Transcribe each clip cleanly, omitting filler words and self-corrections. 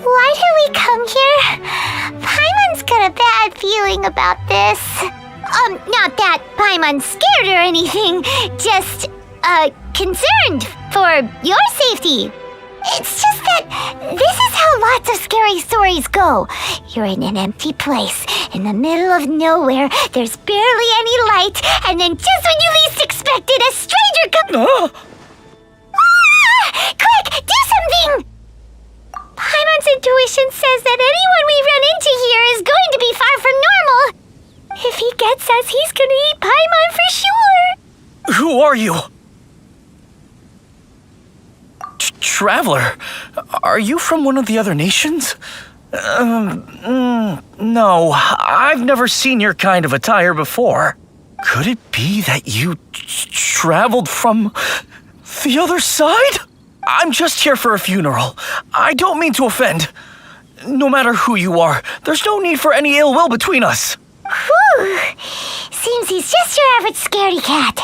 Why did we come here? Paimon's got a bad feeling about this. Not that Paimon's scared or anything, just, concerned for your safety. It's just that this is how lots of scary stories go. You're in an empty place, in the middle of nowhere, there's barely any light, and then just when you least expect it, a stranger comes... Quick, do something! Paimon's intuition says that anyone we run into here is going to be far from normal. If he gets us, he's gonna eat Paimon for sure. Who are you? Traveler, are you from one of the other nations? No, I've never seen your kind of attire before. Could it be that you traveled from the other side? I'm just here for a funeral. I don't mean to offend. No matter who you are, there's no need for any ill will between us. Whew. Seems he's just your average scaredy cat.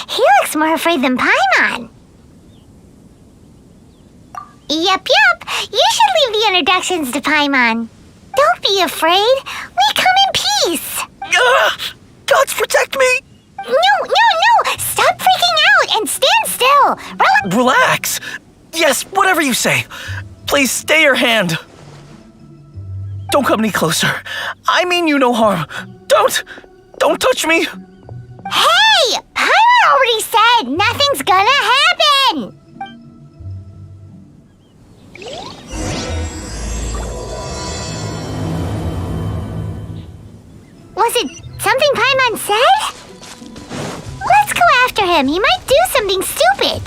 He looks more afraid than Paimon. Yep. You should leave the introductions to Paimon. Don't be afraid. We come in peace. Gods protect me! No. Stop freaking out and stand still. Relax. Yes, whatever you say. Please stay your hand. Don't come any closer. I mean you no harm. Don't touch me. Hey! Paimon already said nothing's gonna happen. Was it something Paimon said? Let's go after him. He might do something stupid.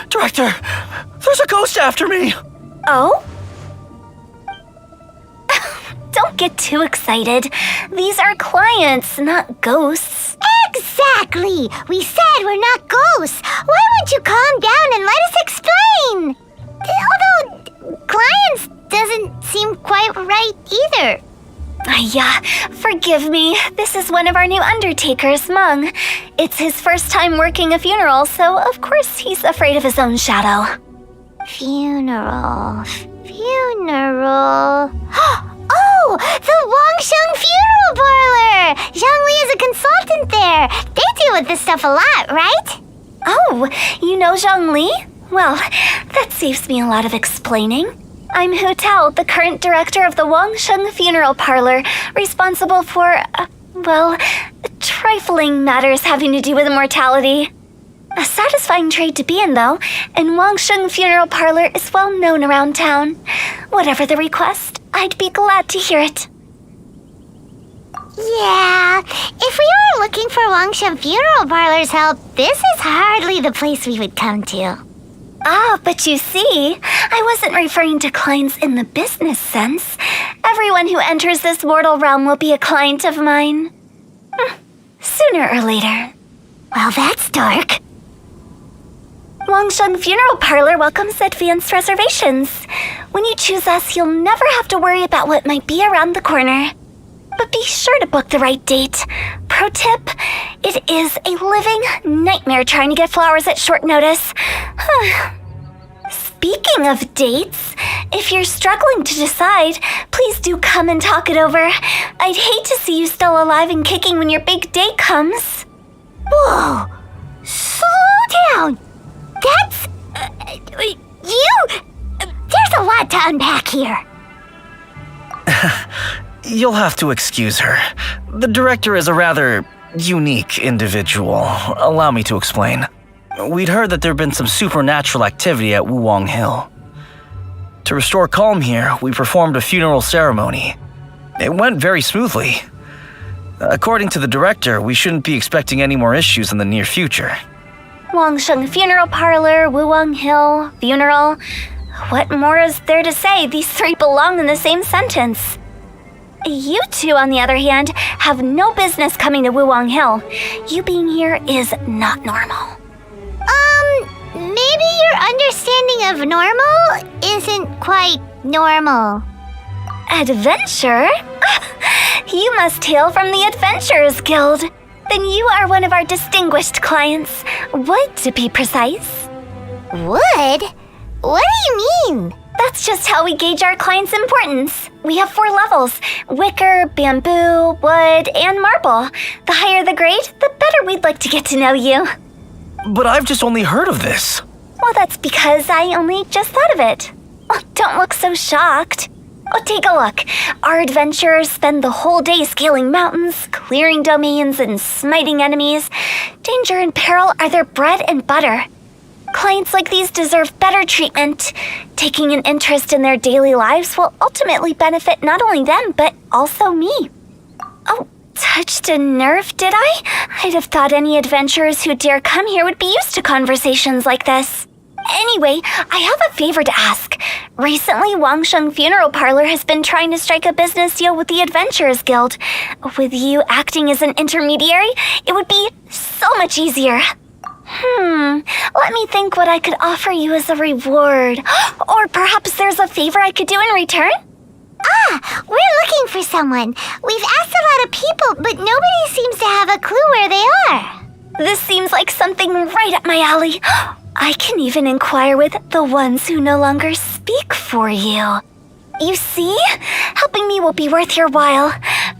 Director, there's a ghost after me. Oh? Don't get too excited. These are clients, not ghosts. Exactly! We said we're not ghosts. Why won't you calm down and let us explain? Although, clients doesn't seem quite right either. Yeah, forgive me. This is one of our new undertakers, Meng. It's his first time working a funeral, so of course he's afraid of his own shadow. Funeral. Oh, the Wangsheng Funeral Parlor! Zhongli is a consultant there. They deal with this stuff a lot, right? Oh, you know Zhongli? Well, that saves me a lot of explaining. I'm Hu Tao, the current director of the Wangsheng Funeral Parlor, responsible for, trifling matters having to do with immortality. A satisfying trade to be in, though, and Wangsheng Funeral Parlor is well known around town. Whatever the request, I'd be glad to hear it. Yeah, if we were looking for Wangsheng Funeral Parlor's help, this is hardly the place we would come to. Ah, but you see, I wasn't referring to clients in the business sense. Everyone who enters this mortal realm will be a client of mine. Sooner or later. Well, that's dark. Wangsheng Funeral Parlor welcomes advanced reservations. When you choose us, you'll never have to worry about what might be around the corner. But be sure to book the right date. Pro tip, it is a living nightmare trying to get flowers at short notice. Speaking of dates, if you're struggling to decide, please do come and talk it over. I'd hate to see you still alive and kicking when your big day comes. Whoa! Slow down! That's... you... there's a lot to unpack here. You'll have to excuse her. The director is a rather unique individual. Allow me to explain. We'd heard that there'd been some supernatural activity at Wuwang Hill. To restore calm here, we performed a funeral ceremony. It went very smoothly. According to the director, we shouldn't be expecting any more issues in the near future. Wangsheng Funeral Parlor, Wuwang Hill, funeral. What more is there to say? These three belong in the same sentence. You two, on the other hand, have no business coming to Wuwang Hill. You being here is not normal. Maybe your understanding of normal isn't quite normal. Adventure? You must hail from the Adventurers Guild. Then you are one of our distinguished clients. Wood, to be precise. Wood? What do you mean? That's just how we gauge our clients' importance. We have 4 levels: wicker, bamboo, wood, and marble. The higher the grade, the better we'd like to get to know you. But I've just only heard of this. Well, that's because I only just thought of it. Oh, don't look so shocked. Oh, take a look. Our adventurers spend the whole day scaling mountains, clearing domains, and smiting enemies. Danger and peril are their bread and butter. Clients like these deserve better treatment. Taking an interest in their daily lives will ultimately benefit not only them, but also me. Oh, touched a nerve, did I? I'd have thought any adventurers who dare come here would be used to conversations like this. Anyway, I have a favor to ask. Recently, Wangsheng Funeral Parlor has been trying to strike a business deal with the Adventurers Guild. With you acting as an intermediary, it would be so much easier. Let me think what I could offer you as a reward. Or perhaps there's a favor I could do in return? We're looking for someone. We've asked a lot of people, but nobody seems to have a clue where they are. This seems like something right up my alley. I can even inquire with the ones who no longer speak for you. You see? Helping me will be worth your while.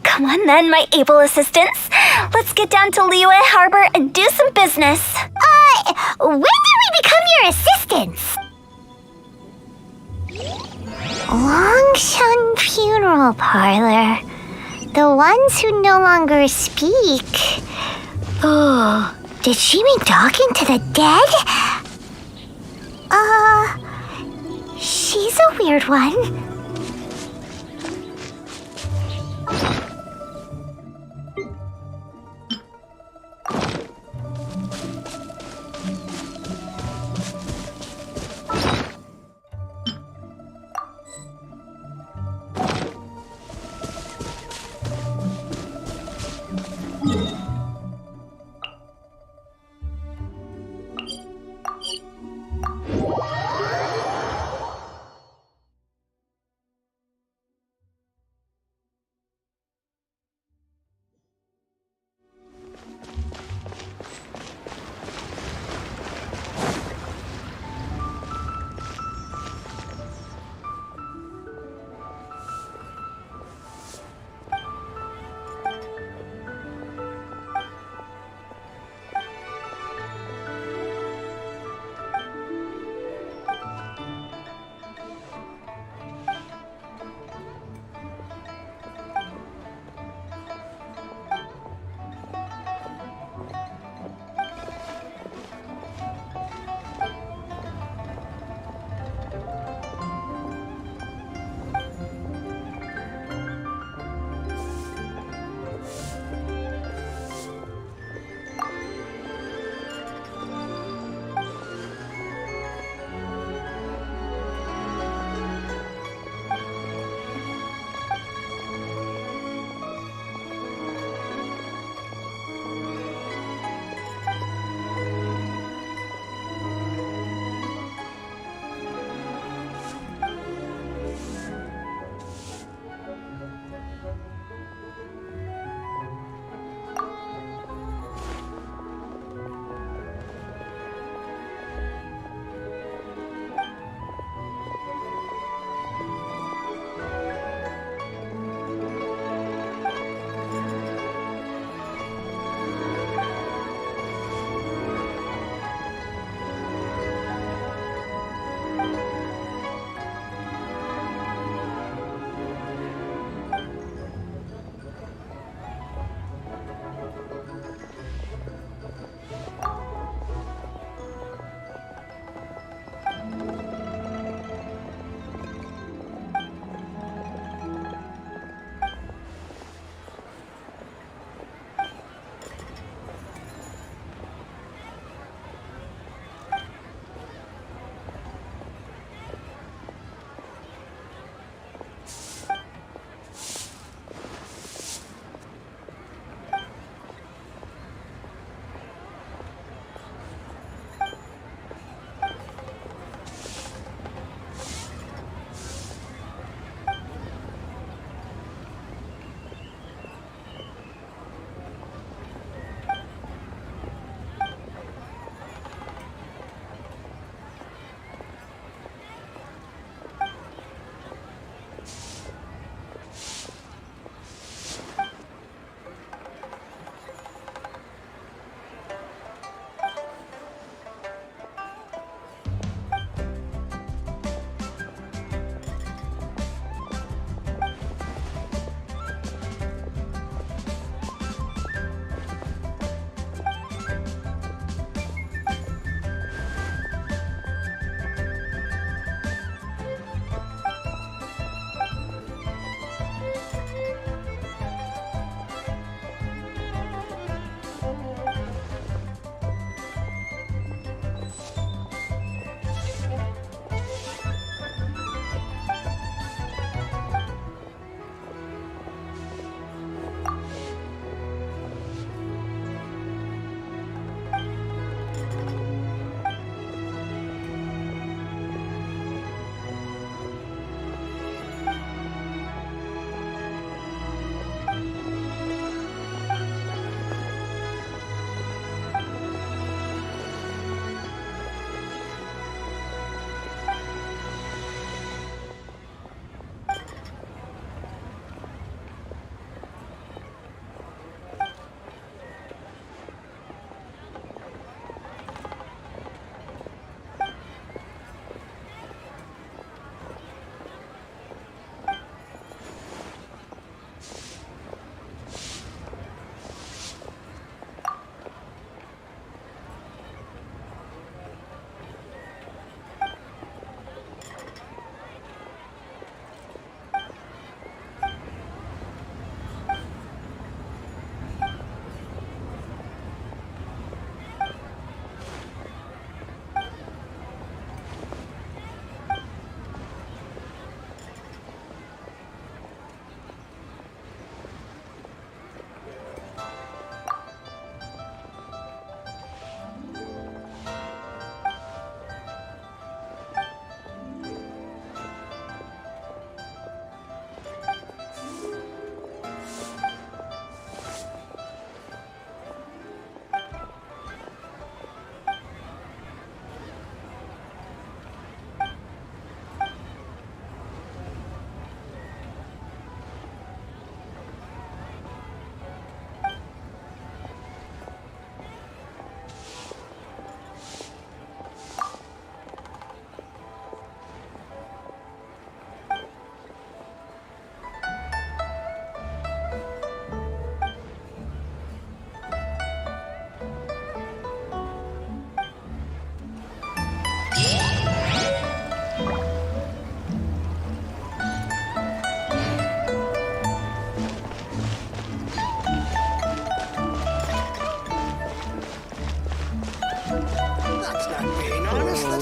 Come on then, my able assistants. Let's get down to Liyue Harbor and do some business. When did we become your assistants? Longshun Funeral Parlor. The ones who no longer speak. Oh, did she mean talking to the dead? She's a weird one.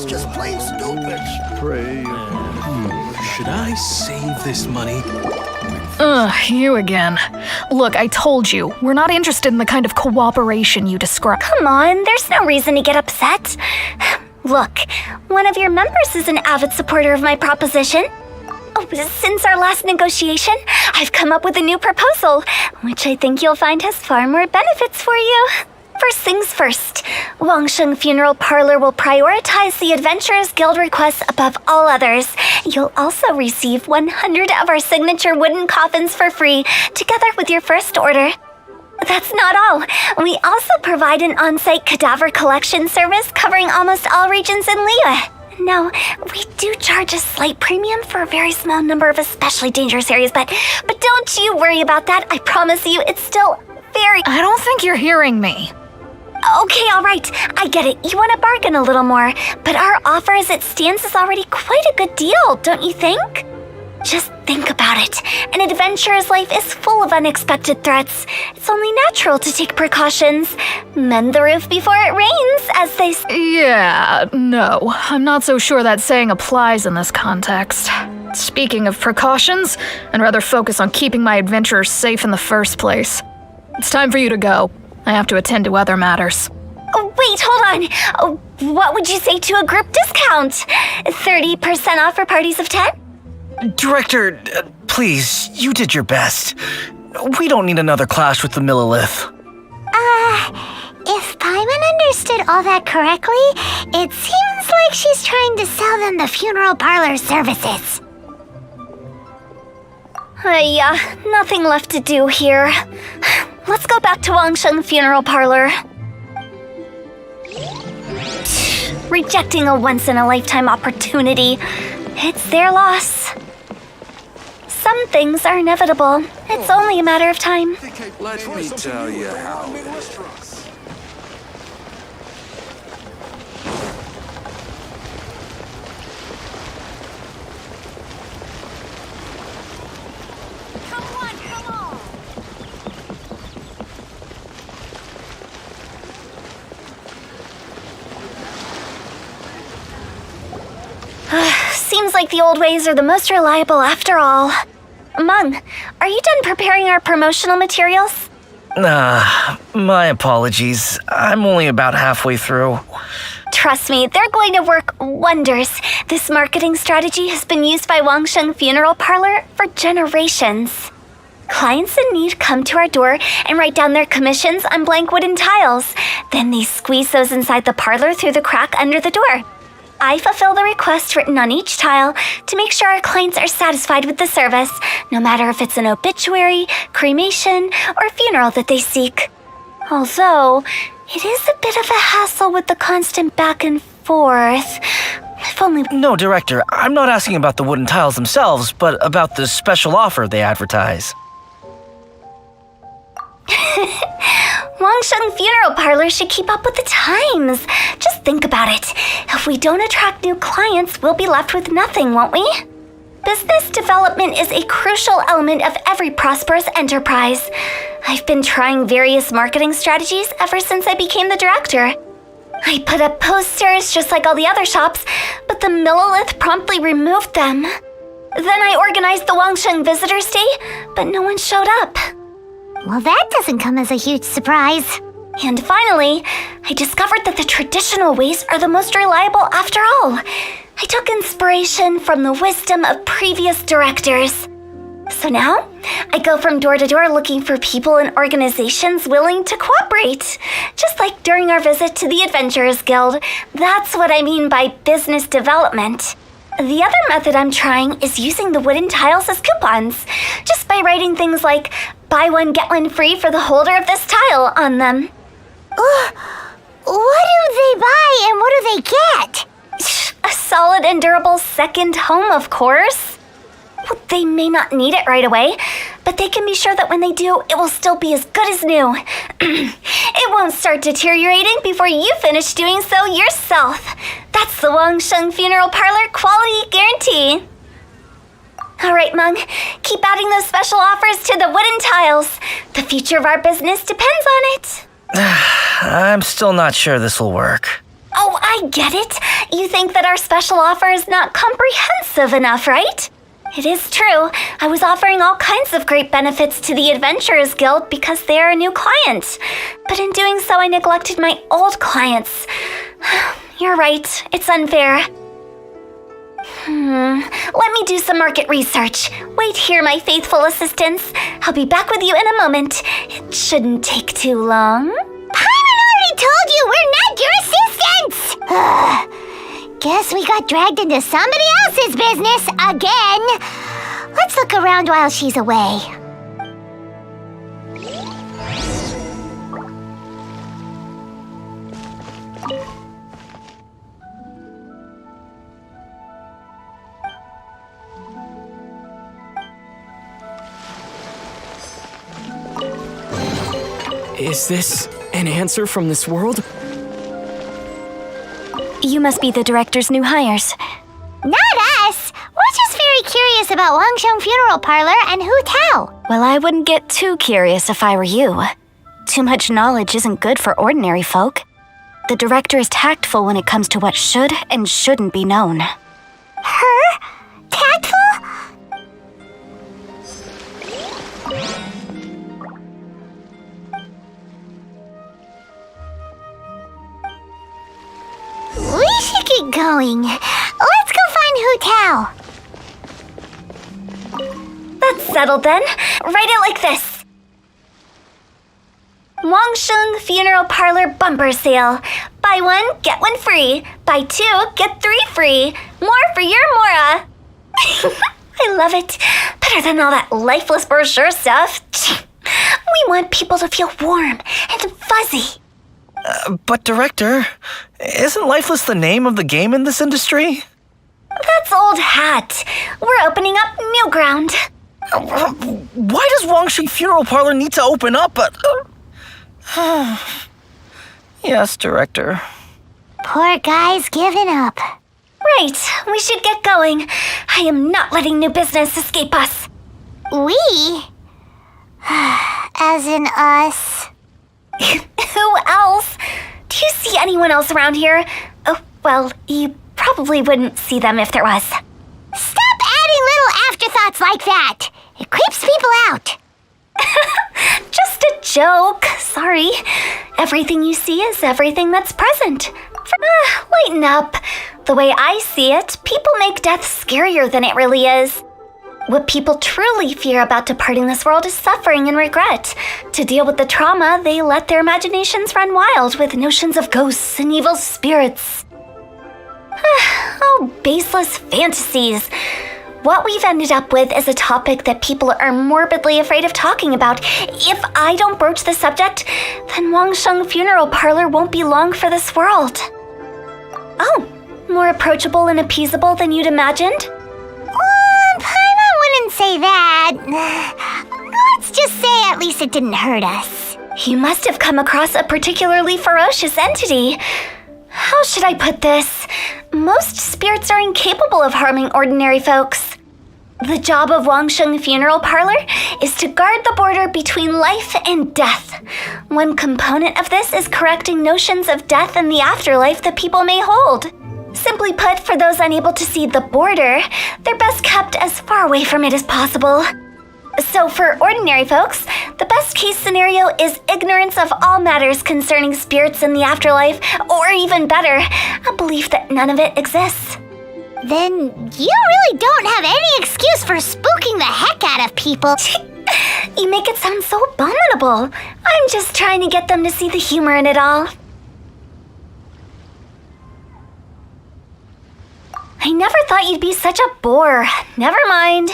It's just plain stupid. Should I save this money? You again. Look, I told you, we're not interested in the kind of cooperation you describe. Come on, there's no reason to get upset. Look, one of your members is an avid supporter of my proposition. Oh, since our last negotiation, I've come up with a new proposal, which I think you'll find has far more benefits for you. First things first, Wangsheng Funeral Parlor will prioritize the Adventurers Guild requests above all others. You'll also receive 100 of our signature wooden coffins for free, together with your first order. That's not all. We also provide an on-site cadaver collection service covering almost all regions in Liyue. Now, we do charge a slight premium for a very small number of especially dangerous areas, but don't you worry about that. I promise you, it's still very... I don't think you're hearing me. Okay, all right. I get it. You want to bargain a little more, but our offer as it stands is already quite a good deal, don't you think? Just think about it. An adventurer's life is full of unexpected threats. It's only natural to take precautions. Mend the roof before it rains, as they say. Yeah, no. I'm not so sure that saying applies in this context. Speaking of precautions, I'd rather focus on keeping my adventurers safe in the first place. It's time for you to go. I have to attend to other matters. Oh, wait, hold on. Oh, what would you say to a group discount? 30% off for parties of 10? Director, please, you did your best. We don't need another clash with the Millilith. If Paimon understood all that correctly, it seems like she's trying to sell them the funeral parlor services. Yeah, nothing left to do here. Let's go back to Wangsheng Funeral Parlor. Rejecting a once-in-a-lifetime opportunity. It's their loss. Some things are inevitable. It's only a matter of time. Let me tell you how. Seems like the old ways are the most reliable after all. Meng, are you done preparing our promotional materials? My apologies. I'm only about halfway through. Trust me, they're going to work wonders. This marketing strategy has been used by Wangsheng Funeral Parlor for generations. Clients in need come to our door and write down their commissions on blank wooden tiles. Then they squeeze those inside the parlor through the crack under the door. I fulfill the request written on each tile to make sure our clients are satisfied with the service, no matter if it's an obituary, cremation, or funeral that they seek. Although, it is a bit of a hassle with the constant back and forth. If only... No, Director, I'm not asking about the wooden tiles themselves, but about the special offer they advertise. Wangsheng Funeral Parlor should keep up with the times. Just think about it. If we don't attract new clients, we'll be left with nothing, won't we? Business development is a crucial element of every prosperous enterprise. I've been trying various marketing strategies ever since I became the director. I put up posters just like all the other shops, but the Millilith promptly removed them. Then I organized the Wangsheng Visitors Day, but no one showed up. Well, that doesn't come as a huge surprise. And finally, I discovered that the traditional ways are the most reliable after all. I took inspiration from the wisdom of previous directors. So now, I go from door to door looking for people and organizations willing to cooperate. Just like during our visit to the Adventurers Guild. That's what I mean by business development. The other method I'm trying is using the wooden tiles as coupons, just by writing things like, buy one, get one free for the holder of this tile on them. What do they buy and what do they get? A solid and durable second home, of course. Well, they may not need it right away, but they can be sure that when they do, it will still be as good as new. It won't start deteriorating before you finish doing so yourself. That's the Wangsheng Funeral Parlor quality guarantee. All right, Meng, keep adding those special offers to the wooden tiles. The future of our business depends on it. I'm still not sure this will work. Oh, I get it. You think that our special offer is not comprehensive enough, right? It is true. I was offering all kinds of great benefits to the Adventurers Guild because they are a new client. But in doing so, I neglected my old clients. You're right. It's unfair. Let me do some market research. Wait here, my faithful assistants. I'll be back with you in a moment. It shouldn't take too long. Paimon already told you we're not your assistants! Guess we got dragged into somebody else's business again. Let's look around while she's away. Is this an answer from this world? You must be the director's new hires. Not us! We're just very curious about Wangsheng Funeral Parlor and Hu Tao. Well, I wouldn't get too curious if I were you. Too much knowledge isn't good for ordinary folk. The director is tactful when it comes to what should and shouldn't be known. Her? Tactful? We should get going. Let's go find Hu Tao. That's settled then. Write it like this. Wangsheng Funeral Parlor Bumper Sale. Buy one, get one free. Buy two, get three free. More for your Mora. I love it. Better than all that lifeless brochure stuff. We want people to feel warm and fuzzy. But Director, isn't Lifeless the name of the game in this industry? That's old hat. We're opening up new ground. Why does Wangsheng Funeral Parlor need to open up? Yes, Director. Poor guy's given up. Right, we should get going. I am not letting new business escape us. We? As in us. Who else? Do you see anyone else around here? Oh, well, you probably wouldn't see them if there was. Stop adding little afterthoughts like that. It creeps people out. Just a joke. Sorry. Everything you see is everything that's present. Lighten up. The way I see it, people make death scarier than it really is. What people truly fear about departing this world is suffering and regret. To deal with the trauma, they let their imaginations run wild with notions of ghosts and evil spirits. Oh, baseless fantasies. What we've ended up with is a topic that people are morbidly afraid of talking about. If I don't broach the subject, then Wangsheng Funeral Parlor won't be long for this world. Oh, more approachable and appeasable than you'd imagined? Paimon wouldn't say that. Let's just say at least it didn't hurt us. You must have come across a particularly ferocious entity. How should I put this? Most spirits are incapable of harming ordinary folks. The job of Wangsheng Funeral Parlor is to guard the border between life and death. One component of this is correcting notions of death and the afterlife that people may hold. Simply put, for those unable to see the border, they're best kept as far away from it as possible. So for ordinary folks, the best case scenario is ignorance of all matters concerning spirits in the afterlife, or even better, a belief that none of it exists. Then you really don't have any excuse for spooking the heck out of people. You make it sound so abominable. I'm just trying to get them to see the humor in it all. I never thought you'd be such a bore. Never mind.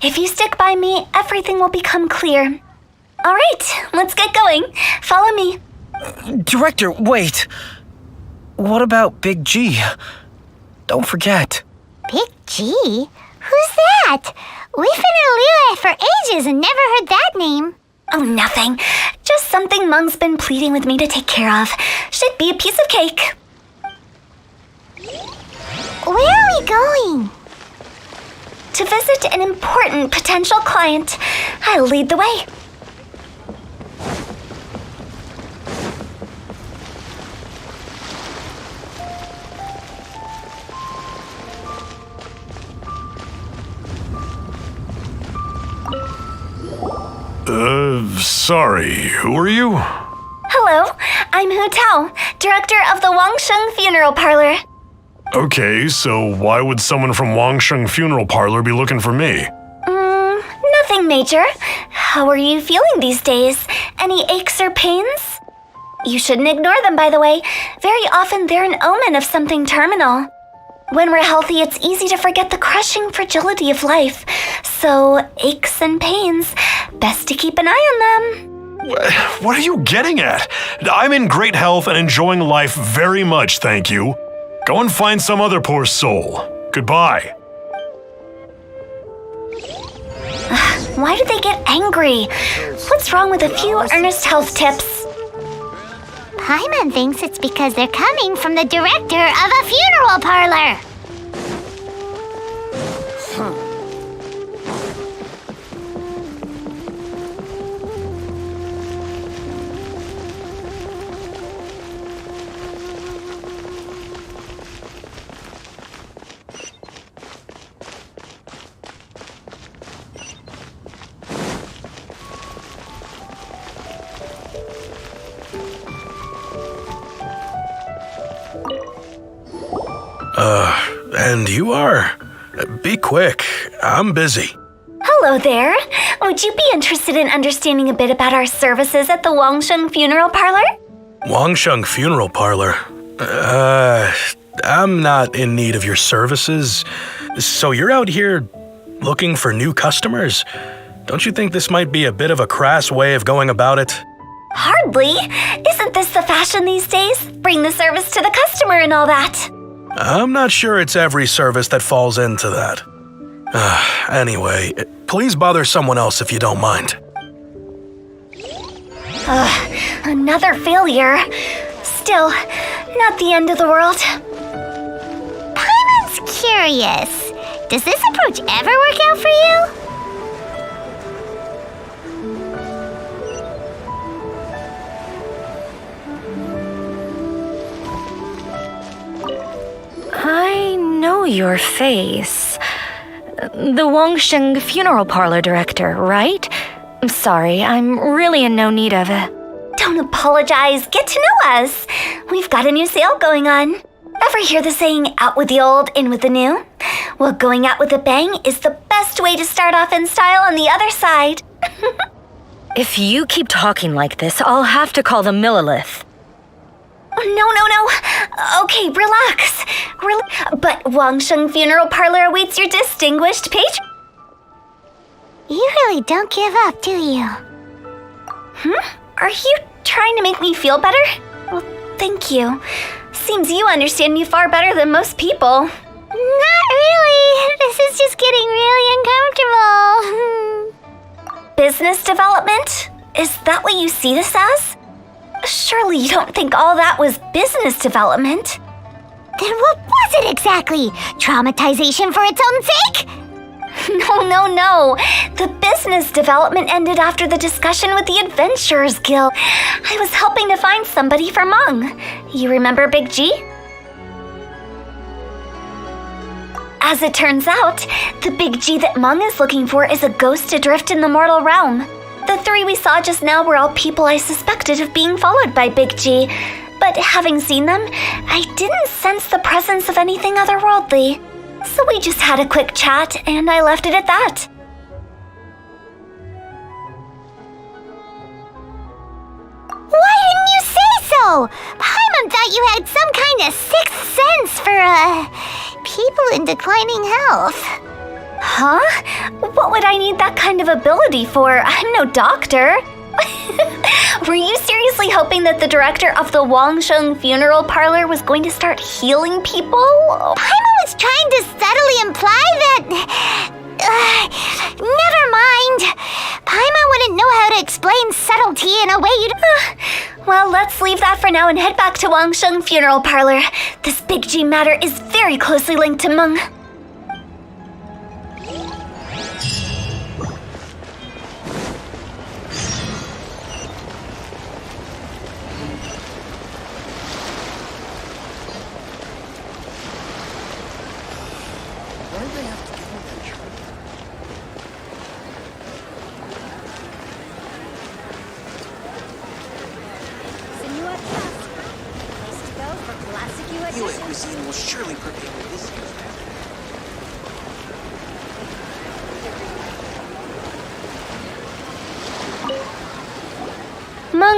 If you stick by me, everything will become clear. All right, let's get going. Follow me. Director, wait. What about Big G? Don't forget. Big G? Who's that? We've been in Liyue for ages and never heard that name. Oh, nothing. Just something Mung's been pleading with me to take care of. Should be a piece of cake. Where are we going? To visit an important potential client. I'll lead the way. Sorry, who are you? Hello, I'm Hu Tao, director of the Wangsheng Funeral Parlor. Okay, so why would someone from Wangsheng Funeral Parlor be looking for me? Nothing major. How are you feeling these days? Any aches or pains? You shouldn't ignore them, by the way. Very often they're an omen of something terminal. When we're healthy, it's easy to forget the crushing fragility of life. So, aches and pains, best to keep an eye on them. What are you getting at? I'm in great health and enjoying life very much, thank you. Go and find some other poor soul. Goodbye. Why do they get angry? What's wrong with a few earnest health tips? Paimon thinks it's because they're coming from the director of a funeral parlor. And you are? Be quick. I'm busy. Hello there. Would you be interested in understanding a bit about our services at the Wangsheng Funeral Parlor? Wangsheng Funeral Parlor? I'm not in need of your services. So you're out here looking for new customers? Don't you think this might be a bit of a crass way of going about it? Hardly. Isn't this the fashion these days? Bring the service to the customer and all that. I'm not sure it's every service that falls into that. Anyway, please bother someone else if you don't mind. Another failure. Still, not the end of the world. Paimon's curious. Does this approach ever work out for you? I know your face. The Wangsheng Funeral Parlor director, right? I'm sorry, I'm really in no need of it. Don't apologize. Get to know us. We've got a new sale going on. Ever hear the saying, out with the old, in with the new? Well, going out with a bang is the best way to start off in style on the other side. If you keep talking like this, I'll have to call the Millilith. No. Okay, relax. But Wangsheng Funeral Parlor awaits your distinguished patron. You really don't give up, do you? Are you trying to make me feel better? Well, thank you. Seems you understand me far better than most people. Not really. This is just getting really uncomfortable. Business development? Is that what you see this as? Surely you don't think all that was business development. Then what was it exactly? Traumatization for its own sake? No. The business development ended after the discussion with the Adventurers Guild. I was helping to find somebody for Meng. You remember Big G? As it turns out, the Big G that Meng is looking for is a ghost adrift in the mortal realm. The three we saw just now were all people I suspected of being followed by Big G. But having seen them, I didn't sense the presence of anything otherworldly. So we just had a quick chat, and I left it at that. Why didn't you say so? Paimon thought you had some kind of sixth sense for, people in declining health. Huh? What would I need that kind of ability for? I'm no doctor. Were you seriously hoping that the director of the Wangsheng Funeral Parlor was going to start healing people? Paimon was trying to subtly imply that... never mind. Paimon wouldn't know how to explain subtlety in a way you'd... Well, let's leave that for now and head back to Wangsheng Funeral Parlor. This Big G matter is very closely linked to Meng.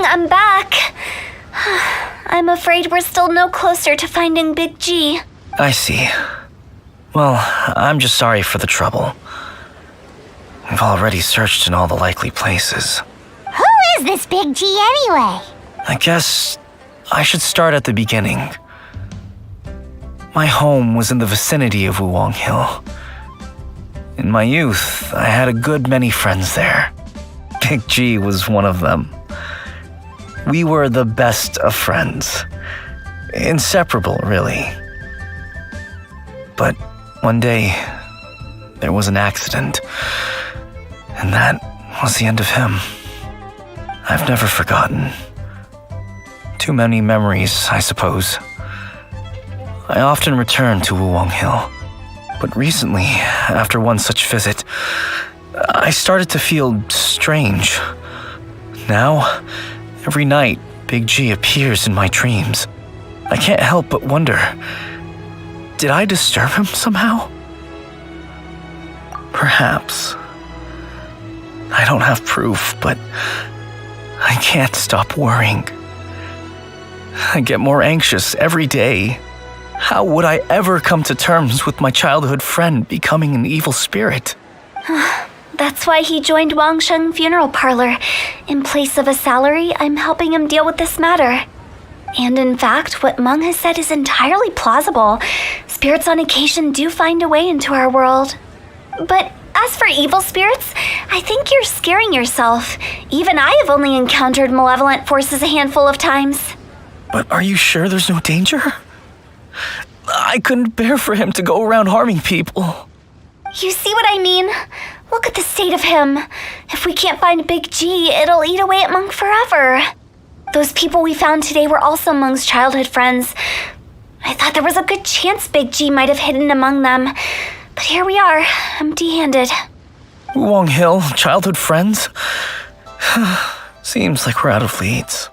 I'm back. I'm afraid we're still no closer to finding Big G. I see. Well, I'm just sorry for the trouble. I've already searched in all the likely places. Who is this Big G anyway? I guess I should start at the beginning. My home was in the vicinity of Wuwang Hill. In my youth, I had a good many friends there. Big G was one of them. We were the best of friends. Inseparable, really. But one day, there was an accident. And that was the end of him. I've never forgotten. Too many memories, I suppose. I often return to Wuwang Hill. But recently, after one such visit, I started to feel strange. Now, every night, Big G appears in my dreams. I can't help but wonder, did I disturb him somehow? Perhaps. I don't have proof, but I can't stop worrying. I get more anxious every day. How would I ever come to terms with my childhood friend becoming an evil spirit? That's why he joined Wangsheng Funeral Parlor. In place of a salary, I'm helping him deal with this matter. And in fact, what Meng has said is entirely plausible. Spirits on occasion do find a way into our world. But as for evil spirits, I think you're scaring yourself. Even I have only encountered malevolent forces a handful of times. But are you sure there's no danger? I couldn't bear for him to go around harming people. You see what I mean? Look at the state of him. If we can't find Big G, it'll eat away at Meng forever. Those people we found today were also Meng's childhood friends. I thought there was a good chance Big G might have hidden among them. But here we are, empty-handed. Wuwang Hill, childhood friends? Seems like we're out of leads.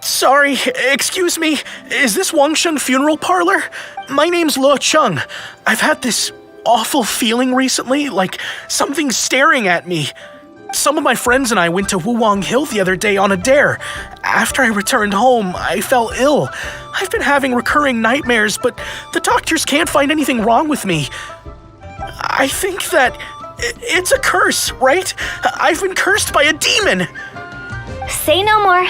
Sorry, excuse me. Is this Wangsheng Funeral Parlor? My name's Luo Chung. I've had this awful feeling recently, like something's staring at me. Some of my friends and I went to Wuwang Hill the other day on a dare. After I returned home, I fell ill. I've been having recurring nightmares, but the doctors can't find anything wrong with me. I think that it's a curse, right? I've been cursed by a demon. Say no more.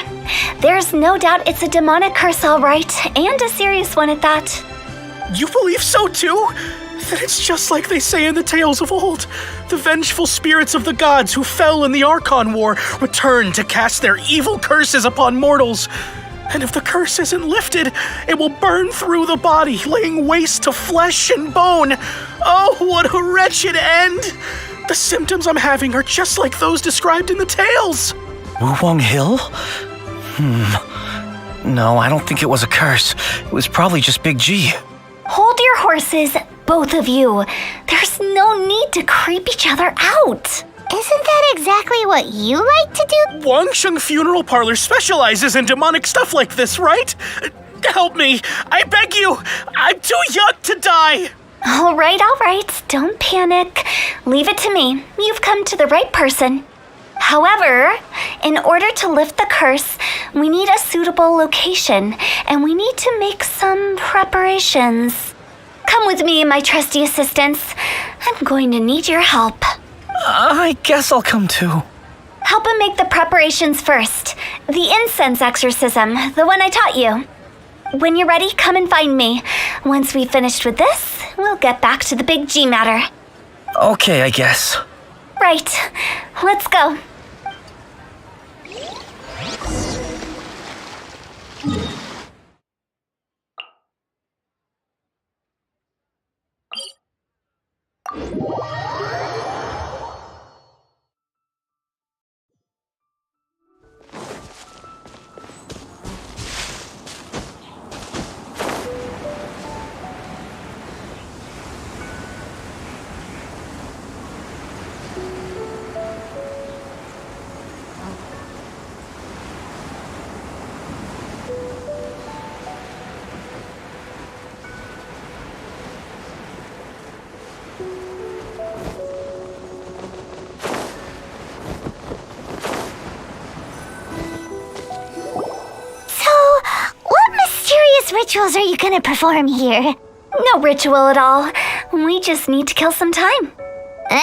There's no doubt it's a demonic curse, all right, and a serious one at that. You believe so too? Then it's just like they say in the tales of old. The vengeful spirits of the gods who fell in the Archon War return to cast their evil curses upon mortals. And if the curse isn't lifted, it will burn through the body, laying waste to flesh and bone. Oh, what a wretched end! The symptoms I'm having are just like those described in the tales. Wuwang Hill? No, I don't think it was a curse. It was probably just Big G. Hold your horses, both of you. There's no need to creep each other out. Isn't that exactly what you like to do? Wangsheng Funeral Parlor specializes in demonic stuff like this, right? Help me, I beg you. I'm too young to die. All right. Don't panic. Leave it to me. You've come to the right person. However, in order to lift the curse, we need a suitable location, and we need to make some preparations. Come with me, my trusty assistants. I'm going to need your help. I guess I'll come too. Help him make the preparations first. The incense exorcism, the one I taught you. When you're ready, come and find me. Once we've finished with this, we'll get back to the Big G matter. Okay, I guess. Right. Let's go. rituals are you gonna perform here? No ritual at all. We just need to kill some time. Eh?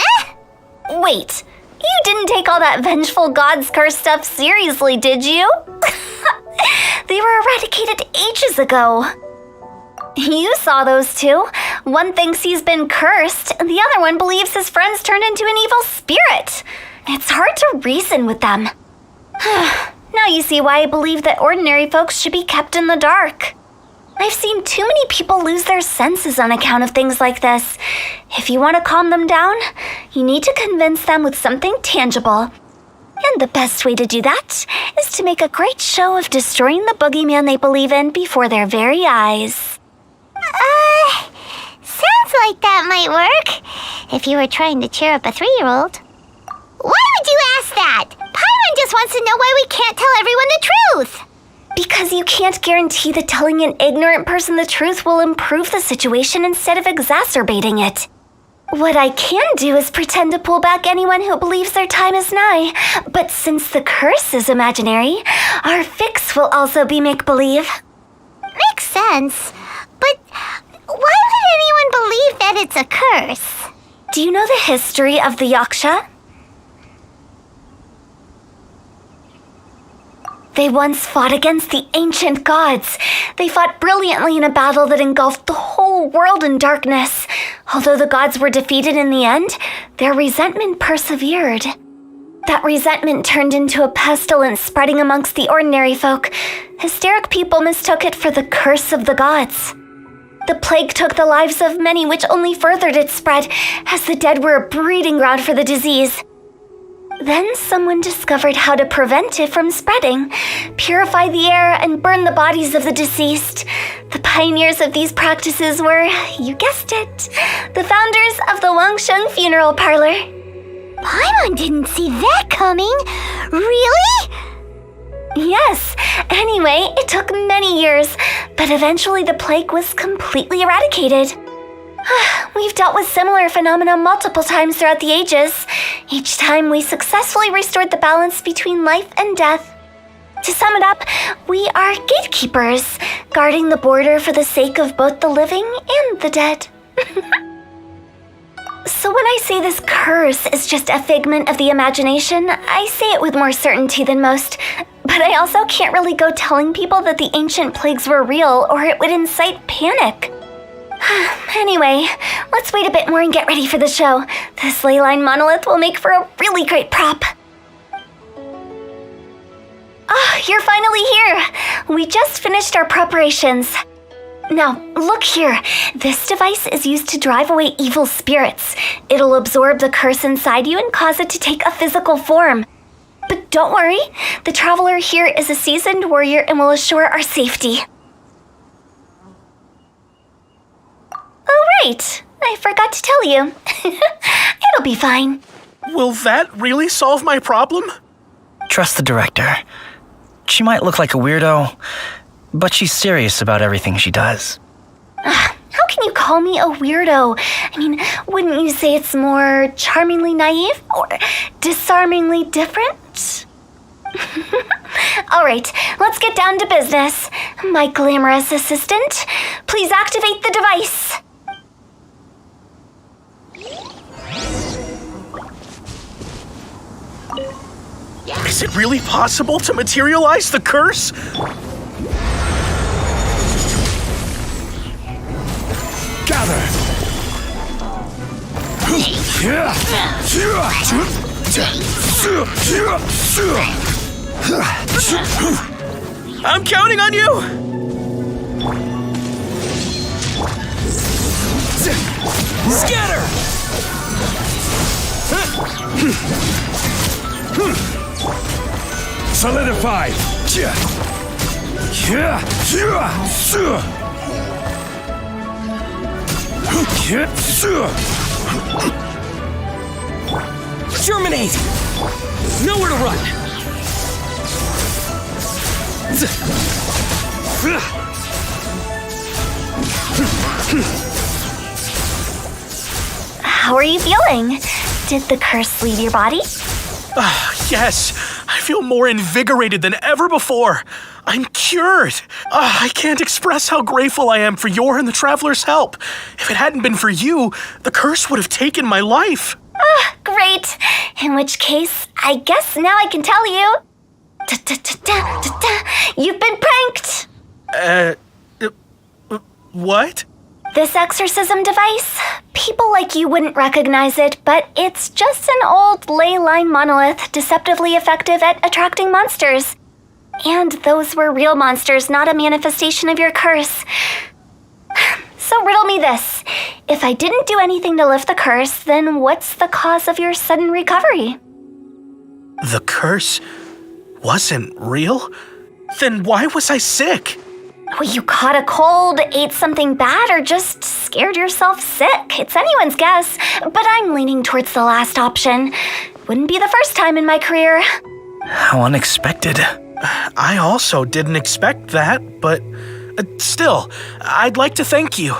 Wait, you didn't take all that vengeful god's curse stuff seriously, did you? They were eradicated ages ago. You saw those two. One thinks he's been cursed, and the other one believes his friends turned into an evil spirit. It's hard to reason with them. Now you see why I believe that ordinary folks should be kept in the dark. I've seen too many people lose their senses on account of things like this. If you want to calm them down, you need to convince them with something tangible. And the best way to do that is to make a great show of destroying the boogeyman they believe in before their very eyes. Sounds like that might work. If you were trying to cheer up a 3-year-old. Why would you ask that? Paimon just wants to know why we can't tell everyone the truth. Because you can't guarantee that telling an ignorant person the truth will improve the situation instead of exacerbating it. What I can do is pretend to pull back anyone who believes their time is nigh. But since the curse is imaginary, our fix will also be make-believe. Makes sense. But why would anyone believe that it's a curse? Do you know the history of the Yaksha? They once fought against the ancient gods. They fought brilliantly in a battle that engulfed the whole world in darkness. Although the gods were defeated in the end, their resentment persevered. That resentment turned into a pestilence spreading amongst the ordinary folk. Hysteric people mistook it for the curse of the gods. The plague took the lives of many, which only furthered its spread, as the dead were a breeding ground for the disease. Then someone discovered how to prevent it from spreading, purify the air, and burn the bodies of the deceased. The pioneers of these practices were, you guessed it, the founders of the Wangsheng Funeral Parlor. Paimon didn't see that coming. Really? Yes. Anyway, it took many years, but eventually the plague was completely eradicated. We've dealt with similar phenomena multiple times throughout the ages. Each time we successfully restored the balance between life and death. To sum it up, we are gatekeepers, guarding the border for the sake of both the living and the dead. So when I say this curse is just a figment of the imagination, I say it with more certainty than most. But I also can't really go telling people that the ancient plagues were real, or it would incite panic. Anyway, let's wait a bit more and get ready for the show. This leyline monolith will make for a really great prop. You're finally here! We just finished our preparations. Now, look here. This device is used to drive away evil spirits. It'll absorb the curse inside you and cause it to take a physical form. But don't worry, the traveler here is a seasoned warrior and will assure our safety. Oh, right. I forgot to tell you. It'll be fine. Will that really solve my problem? Trust the director. She might look like a weirdo, but she's serious about everything she does. How can you call me a weirdo? I mean, wouldn't you say it's more charmingly naive or disarmingly different? All right, let's get down to business. My glamorous assistant, please activate the device. Is it really possible to materialize the curse? Gather! I'm counting on you! Scatter! Solidify! Germinate! Nowhere to run! How are you feeling? Did the curse leave your body? Yes, I feel more invigorated than ever before. I'm cured. I can't express how grateful I am for your and the Traveler's help. If it hadn't been for you, the curse would have taken my life. Great. In which case, I guess now I can tell you. You've been pranked. What? This exorcism device, people like you wouldn't recognize it, but it's just an old ley line monolith deceptively effective at attracting monsters. And those were real monsters, not a manifestation of your curse. So riddle me this. If I didn't do anything to lift the curse, then what's the cause of your sudden recovery? The curse wasn't real? Then why was I sick? Well, you caught a cold, ate something bad, or just scared yourself sick. It's anyone's guess, but I'm leaning towards the last option. Wouldn't be the first time in my career. How unexpected. I also didn't expect that, but still, I'd like to thank you.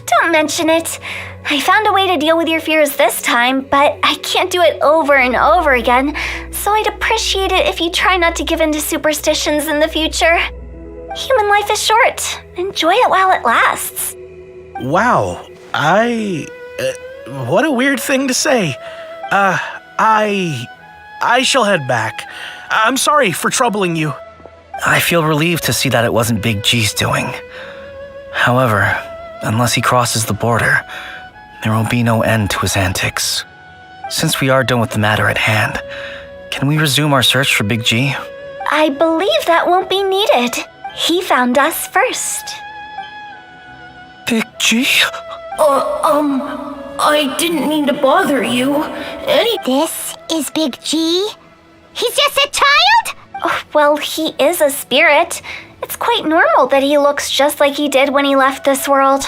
Don't mention it. I found a way to deal with your fears this time, but I can't do it over and over again, so I'd appreciate it if you try not to give in to superstitions in the future. Human life is short. Enjoy it while it lasts. Wow, what a weird thing to say. I shall head back. I'm sorry for troubling you. I feel relieved to see that it wasn't Big G's doing. However, unless he crosses the border, there will be no end to his antics. Since we are done with the matter at hand, can we resume our search for Big G? I believe that won't be needed. He found us first. Big G? I didn't mean to bother you. This is Big G? He's just a child? Oh, well, he is a spirit. It's quite normal that he looks just like he did when he left this world.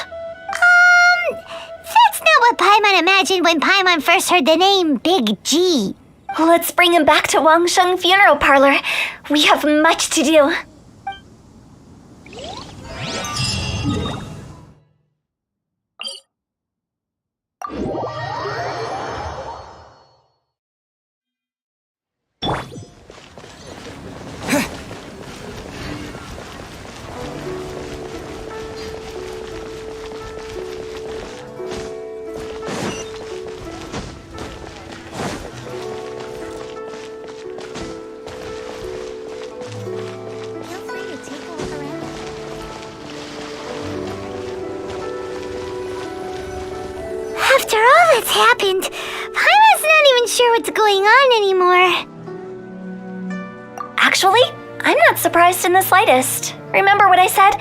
That's not what Paimon imagined when Paimon first heard the name Big G. Let's bring him back to Wangsheng Funeral Parlor. We have much to do. After all that's happened, Paimon's not even sure what's going on anymore. Actually, I'm not surprised in the slightest. Remember what I said?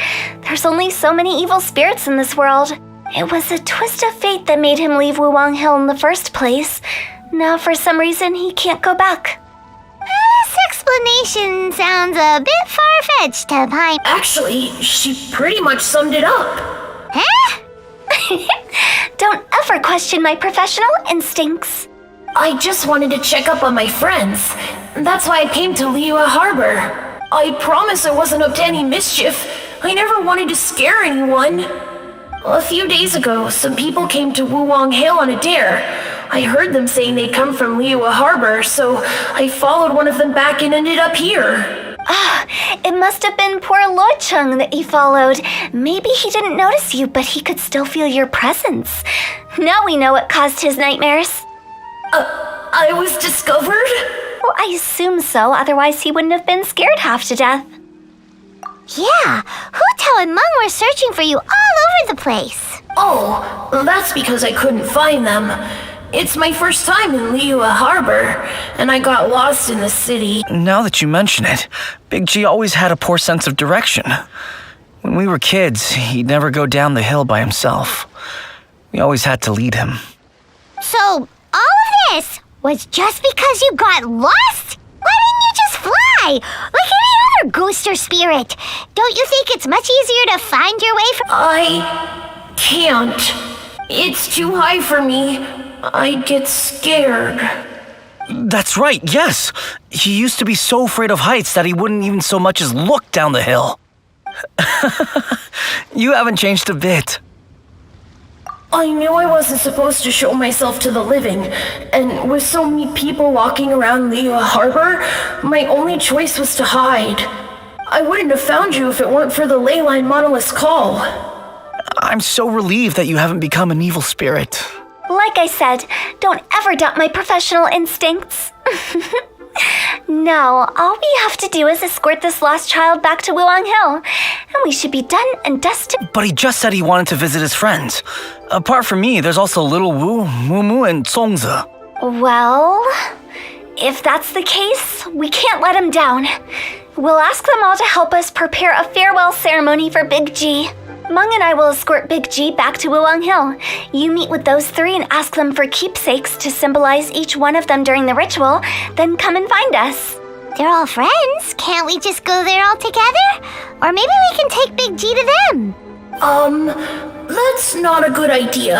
There's only so many evil spirits in this world. It was a twist of fate that made him leave Wuwang Hill in the first place. Now, for some reason, he can't go back. This explanation sounds a bit far-fetched to Paimon. Actually, she pretty much summed it up. Huh? Don't ever question my professional instincts. I just wanted to check up on my friends. That's why I came to Liyue Harbor. I promise I wasn't up to any mischief. I never wanted to scare anyone. A few days ago, some people came to Wuwang Hill on a dare. I heard them saying they'd come from Liyue Harbor, so I followed one of them back and ended up here. It must have been poor Lo Chung that you followed. Maybe he didn't notice you, but he could still feel your presence. Now we know what caused his nightmares. I was discovered? Well, I assume so, otherwise he wouldn't have been scared half to death. Yeah, Hu Tao and Meng were searching for you all over the place. Oh, that's because I couldn't find them. It's my first time in Liyue Harbor, and I got lost in the city. Now that you mention it, Big G always had a poor sense of direction. When we were kids, he'd never go down the hill by himself. We always had to lead him. So, all of this was just because you got lost? Why didn't you just fly? Like any other ghost or spirit. Don't you think it's much easier to find your way from— I can't. It's too high for me. I'd get scared. That's right, yes. He used to be so afraid of heights that he wouldn't even so much as look down the hill. You haven't changed a bit. I knew I wasn't supposed to show myself to the living, and with so many people walking around Liyue Harbor, my only choice was to hide. I wouldn't have found you if it weren't for the Leyline Monolith's call. I'm so relieved that you haven't become an evil spirit. Like I said, don't ever doubt my professional instincts. No, all we have to do is escort this lost child back to Wuang Hill, and we should be done and dusted. But he just said he wanted to visit his friends. Apart from me, there's also Little Wu, Mumu, and Songzi. Well, if that's the case, we can't let him down. We'll ask them all to help us prepare a farewell ceremony for Big G. Meng and I will escort Big G back to Wuang Hill. You meet with those three and ask them for keepsakes to symbolize each one of them during the ritual, then come and find us. They're all friends. Can't we just go there all together? Or maybe we can take Big G to them. That's not a good idea.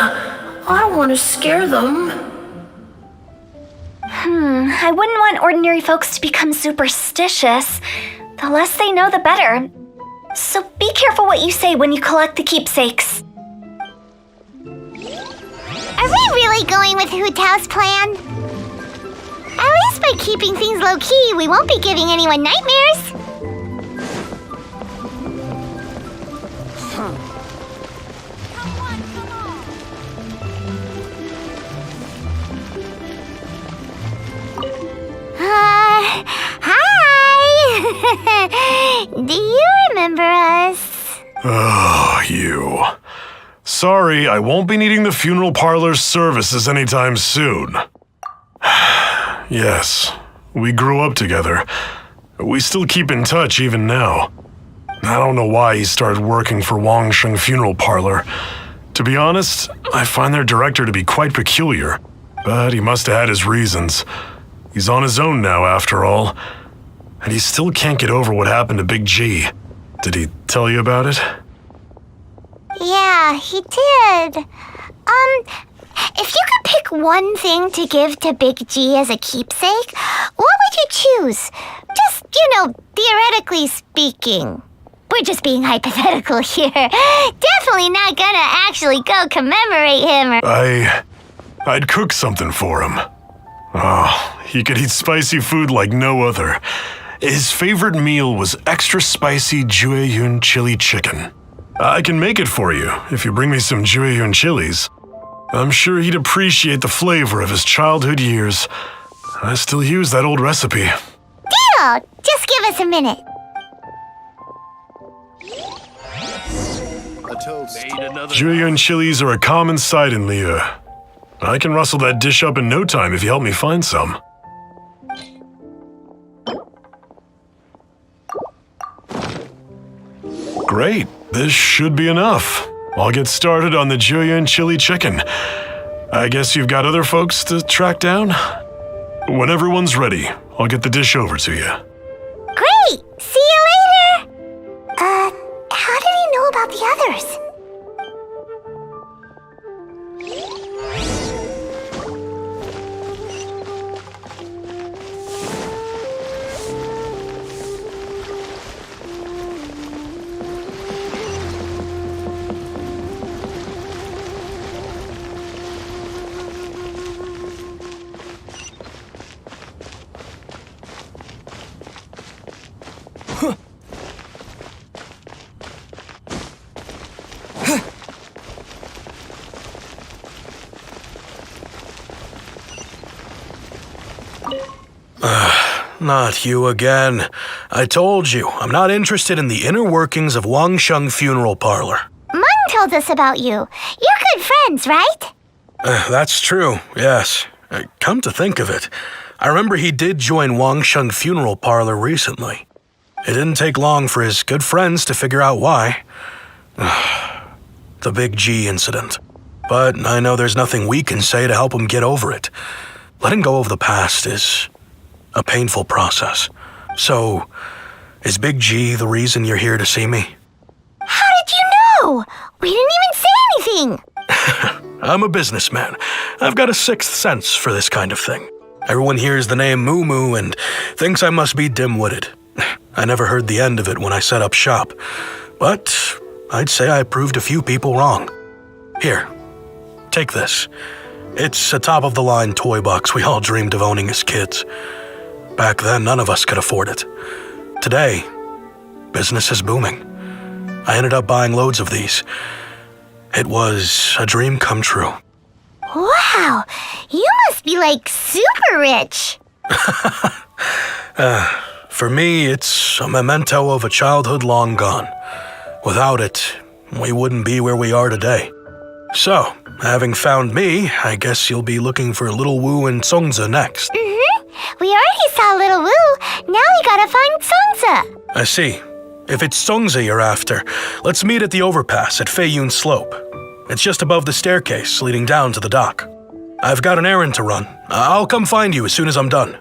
I don't want to scare them. I wouldn't want ordinary folks to become superstitious. The less they know, the better. So be careful what you say when you collect the keepsakes. Are we really going with Hu Tao's plan? At least by keeping things low-key, we won't be giving anyone nightmares. Hi! Do you remember us? Oh, you. Sorry, I won't be needing the funeral parlor's services anytime soon. Yes, we grew up together. We still keep in touch even now. I don't know why he started working for Wangsheng Funeral Parlor. To be honest, I find their director to be quite peculiar, but he must have had his reasons. He's on his own now, after all. And he still can't get over what happened to Big G. Did he tell you about it? Yeah, he did. If you could pick one thing to give to Big G as a keepsake, what would you choose? Just, theoretically speaking. We're just being hypothetical here. Definitely not gonna actually go commemorate him or... I'd cook something for him. Oh, he could eat spicy food like no other. His favorite meal was extra spicy Jueyun chili chicken. I can make it for you if you bring me some Jueyun chilies. I'm sure he'd appreciate the flavor of his childhood years. I still use that old recipe. Deal! Just give us a minute. Jueyun chilies are a common sight in Liyue. I can rustle that dish up in no time if you help me find some. Great, this should be enough. I'll get started on the Jueyun chili chicken. I guess you've got other folks to track down? When everyone's ready, I'll get the dish over to you. Great! See you later! How did he know about the others? Not you again. I told you, I'm not interested in the inner workings of Wangsheng Funeral Parlor. Meng told us about you. You're good friends, right? That's true, yes. Come to think of it, I remember he did join Wangsheng Funeral Parlor recently. It didn't take long for his good friends to figure out why. The Big G incident. But I know there's nothing we can say to help him get over it. Letting go of the past is a painful process. So, is Big G the reason you're here to see me? How did you know? We didn't even say anything. I'm a businessman. I've got a sixth sense for this kind of thing. Everyone hears the name Moo and thinks I must be dim-witted. I never heard the end of it when I set up shop. But I'd say I proved a few people wrong. Here, take this. It's a top-of-the-line toy box we all dreamed of owning as kids. Back then, none of us could afford it. Today, business is booming. I ended up buying loads of these. It was a dream come true. Wow, you must be like super rich. For me, it's a memento of a childhood long gone. Without it, we wouldn't be where we are today. So, having found me, I guess you'll be looking for Little Wu and Songza next. We already saw Little Wu. Now we gotta find Songza. I see. If it's Songza you're after, let's meet at the overpass at Feiyun Slope. It's just above the staircase leading down to the dock. I've got an errand to run. I'll come find you as soon as I'm done.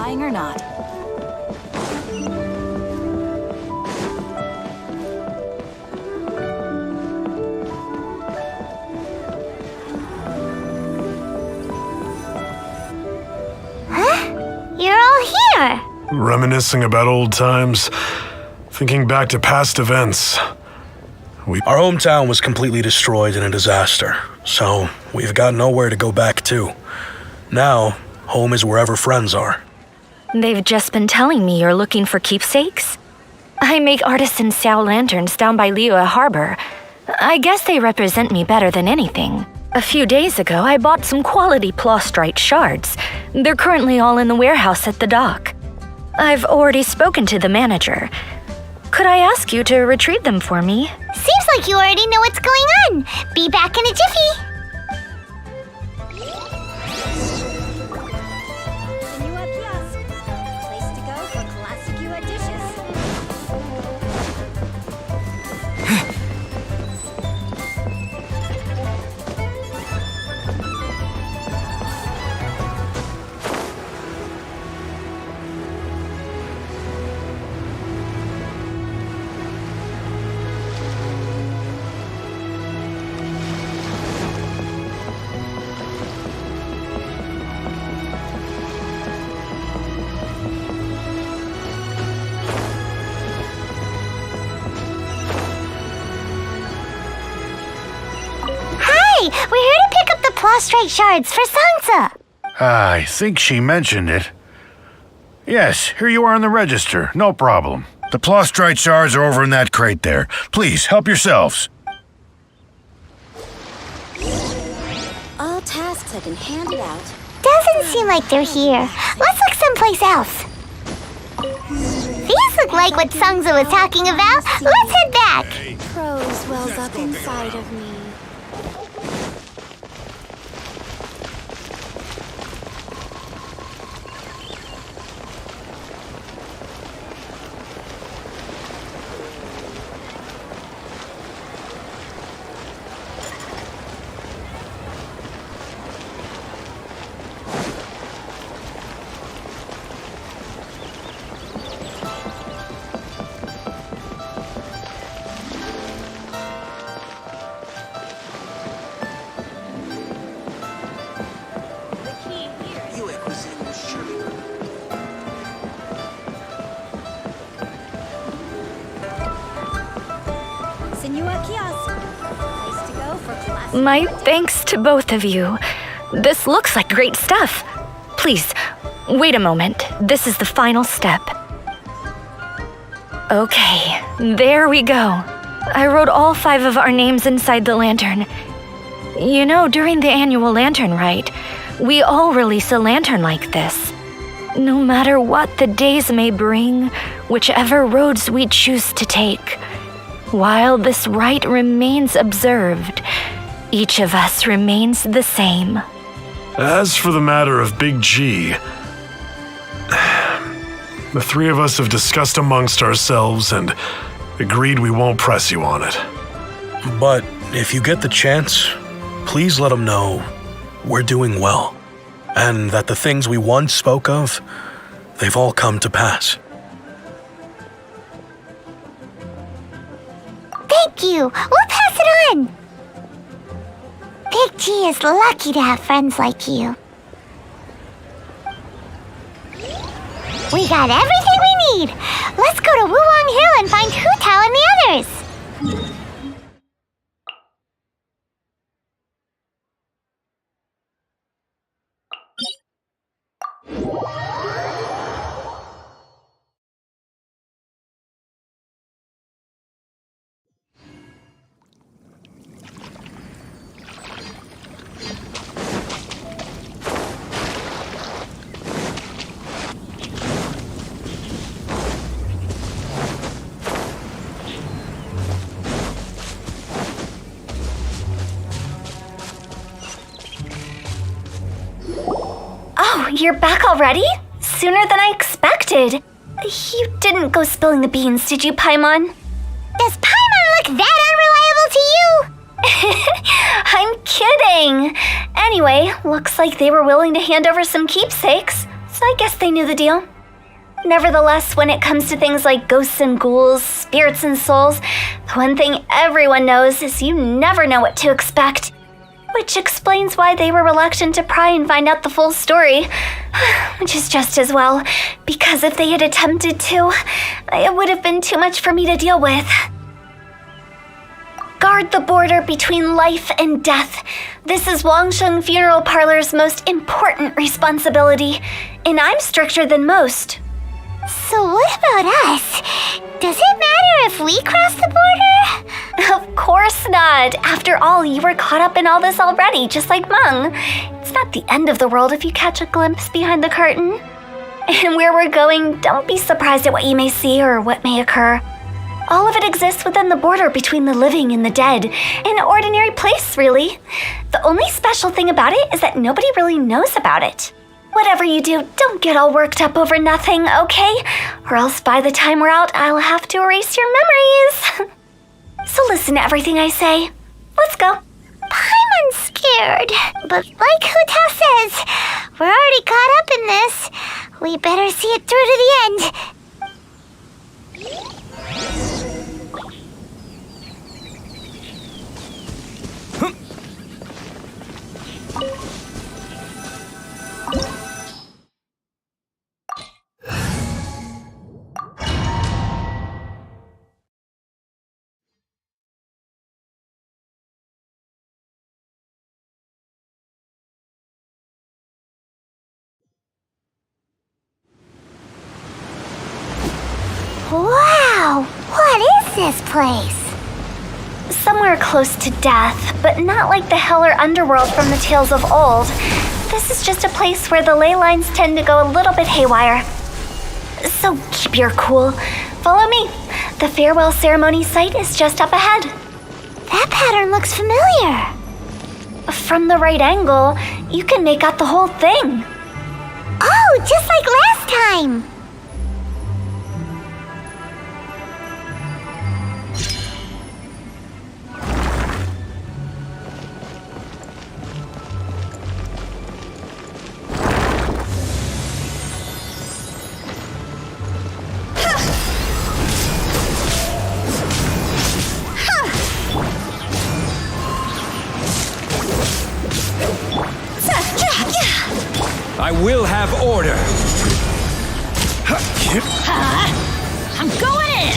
Or not? You're all here. Reminiscing about old times, thinking back to past events. Our hometown was completely destroyed in a disaster, so we've got nowhere to go back to. Now, home is wherever friends are. They've just been telling me you're looking for keepsakes. I make artisan Xiao lanterns down by Liyue Harbor. I guess they represent me better than anything. A few days ago, I bought some quality plastrite shards. They're currently all in the warehouse at the dock. I've already spoken to the manager. Could I ask you to retrieve them for me? Seems like you already know what's going on. Be back in a jiffy. We're here to pick up the plastrite shards for Songza. I think she mentioned it. Yes, here you are on the register. No problem. The plastrite shards are over in that crate there. Please, help yourselves. All tasks have been handed out. Doesn't seem like they're here. Let's look someplace else. These look like what Songza was talking about. Let's head back. Prose wells up inside of me. My thanks to both of you. This looks like great stuff. Please, wait a moment. This is the final step. Okay, there we go. I wrote all 5 of our names inside the lantern. You know, during the annual lantern rite, we all release a lantern like this. No matter what the days may bring, whichever roads we choose to take, while this rite remains observed, each of us remains the same. As for the matter of Big G, the 3 of us have discussed amongst ourselves and agreed we won't press you on it. But if you get the chance, please let them know we're doing well, and that the things we once spoke of, they've all come to pass. Thank you. We'll pass it on. Big G is lucky to have friends like you. We got everything we need. Let's go to Wuwang Hill and find Hu Tao and the others. Oh, you're back already? Sooner than I expected. You didn't go spilling the beans, did you, Paimon? Does Paimon look that unreliable to you? I'm kidding. Anyway, looks like they were willing to hand over some keepsakes, so I guess they knew the deal. Nevertheless, when it comes to things like ghosts and ghouls, spirits and souls, the one thing everyone knows is you never know what to expect. Which explains why they were reluctant to pry and find out the full story. Which is just as well, because if they had attempted to, it would have been too much for me to deal with. Guard the border between life and death. This is Wangsheng Funeral Parlor's most important responsibility, and I'm stricter than most. So what about us? Does it matter if we cross the border? Of course not. After all, you were caught up in all this already, just like Meng. It's not the end of the world if you catch a glimpse behind the curtain. And where we're going, don't be surprised at what you may see or what may occur. All of it exists within the border between the living and the dead. An ordinary place, really. The only special thing about it is that nobody really knows about it. Whatever you do, don't get all worked up over nothing, okay? Or else by the time we're out, I'll have to erase your memories. So listen to everything I say. Let's go. Paimon's scared, but like Hu Tao says, we're already caught up in this. We better see it through to the end. Wow! What is this place? Somewhere close to death, but not like the hell or underworld from the tales of old. This is just a place where the ley lines tend to go a little bit haywire. So keep your cool. Follow me. The farewell ceremony site is just up ahead. That pattern looks familiar. From the right angle, you can make out the whole thing. Oh, just like last time. I will have order. I'm going in!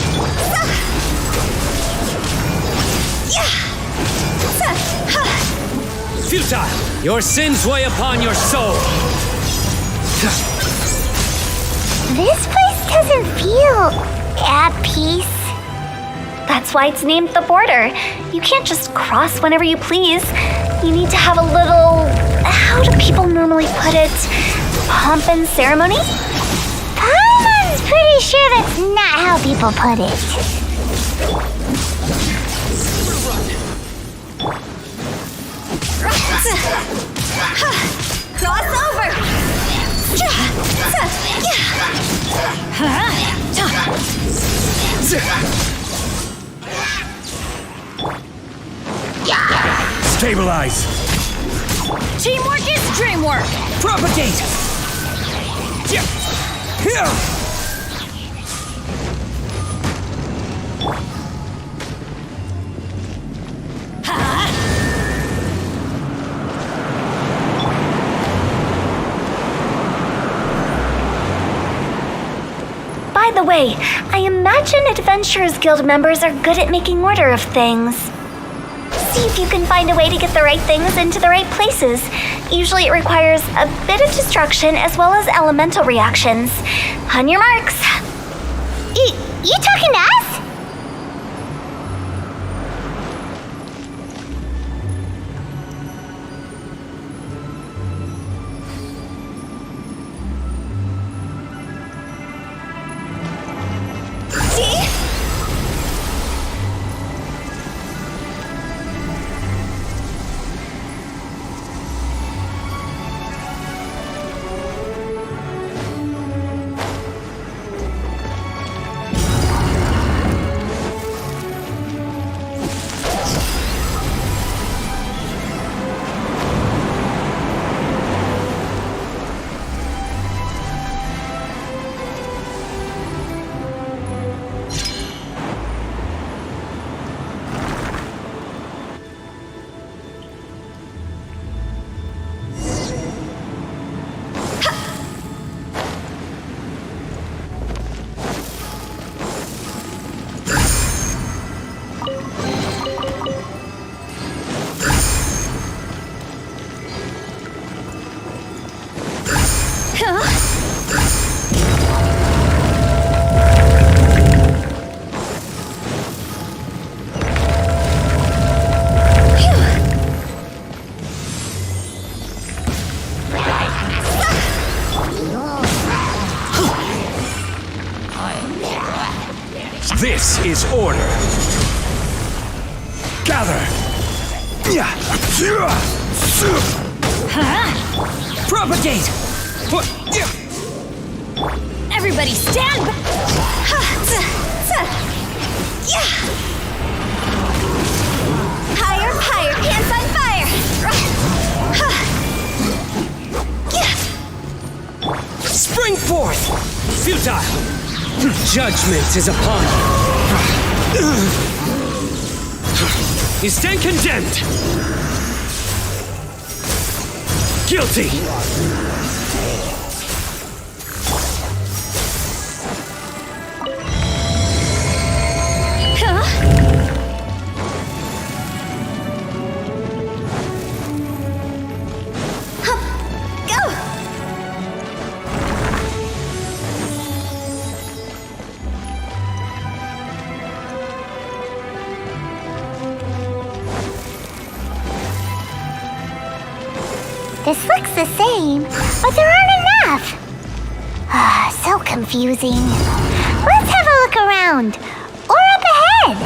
Futile! Your sins weigh upon your soul! This place doesn't feel at peace. That's why it's named the border. You can't just cross whenever you please. You need to have a little, how do people normally put it, pomp and ceremony? Paimon's pretty sure that's not how people put it. Cross over! Stabilize! Teamwork is dreamwork! Propagate! Yeah. Here! By the way, I imagine Adventurers Guild members are good at making order of things. See if you can find a way to get the right things into the right places. Usually it requires a bit of destruction as well as elemental reactions. On your marks. You talking to us? This is order. Gather. Propagate. Everybody stand back! Higher, higher, pants on fire! Spring forth. Futile. Judgment is upon you. You stand condemned. Guilty. This looks the same, but there aren't enough. So confusing. Let's have a look around. Or up ahead.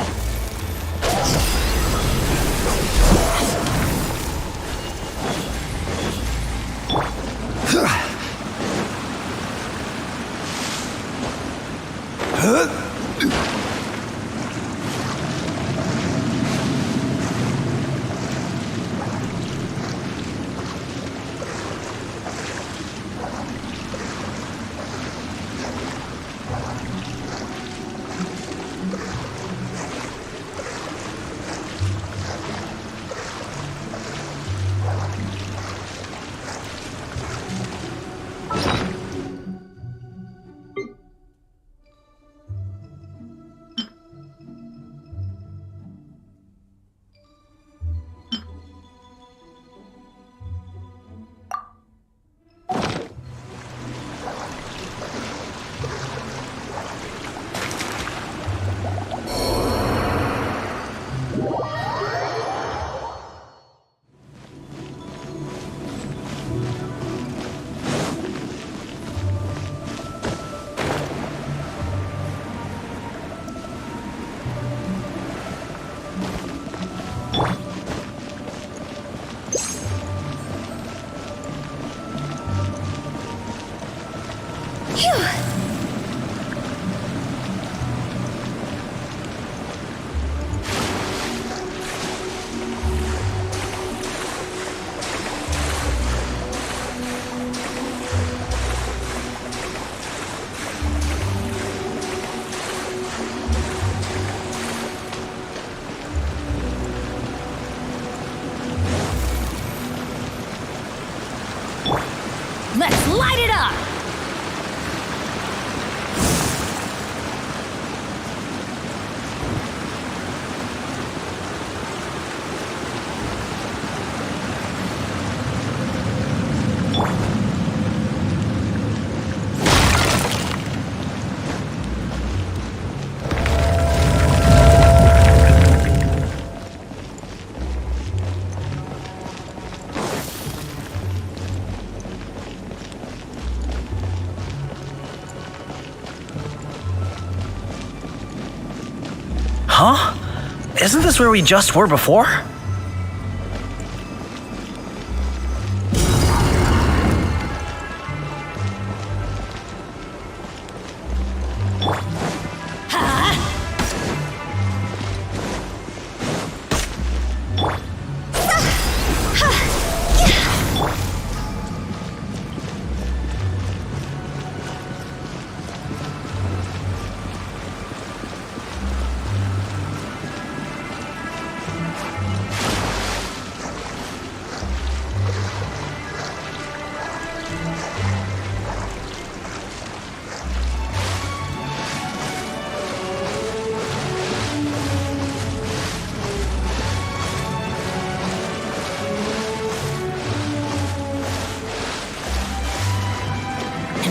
Isn't this where we just were before?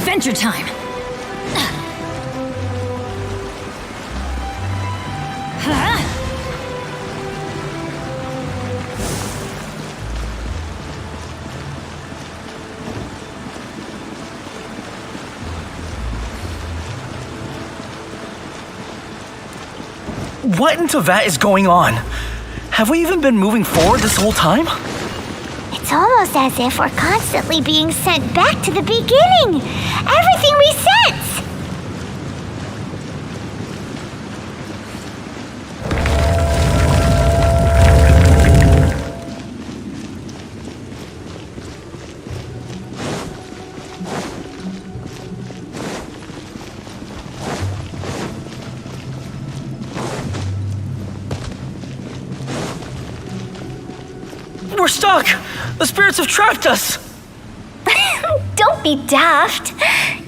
Adventure time! What in Tevat is going on? Have we even been moving forward this whole time? It's almost as if we're constantly being sent back to the beginning. Everything resets. We're stuck! The spirits have trapped us! Don't be daft.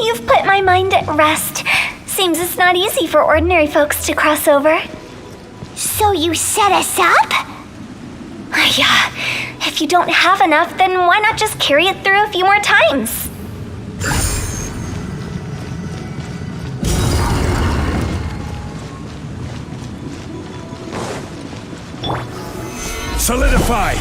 You've put my mind at rest. Seems it's not easy for ordinary folks to cross over. So you set us up? Yeah. If you don't have enough, then why not just carry it through a few more times? Solidify!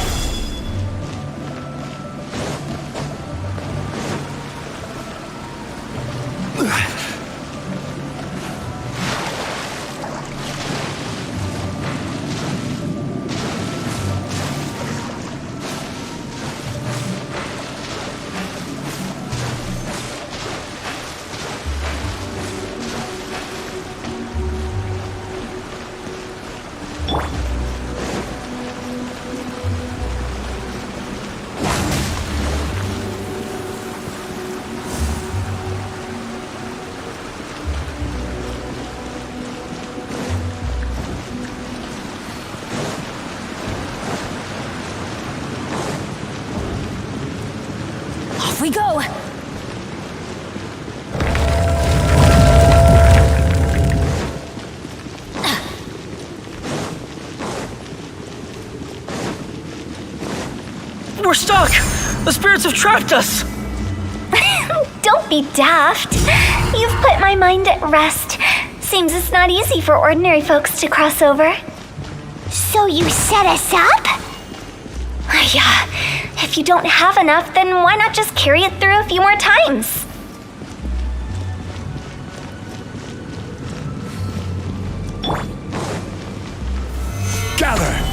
Off we go! We're stuck! The spirits have trapped us! Don't be daft. You've put my mind at rest. Seems it's not easy for ordinary folks to cross over. So you set us up? Yeah. If you don't have enough, then why not just carry it through a few more times? Gather!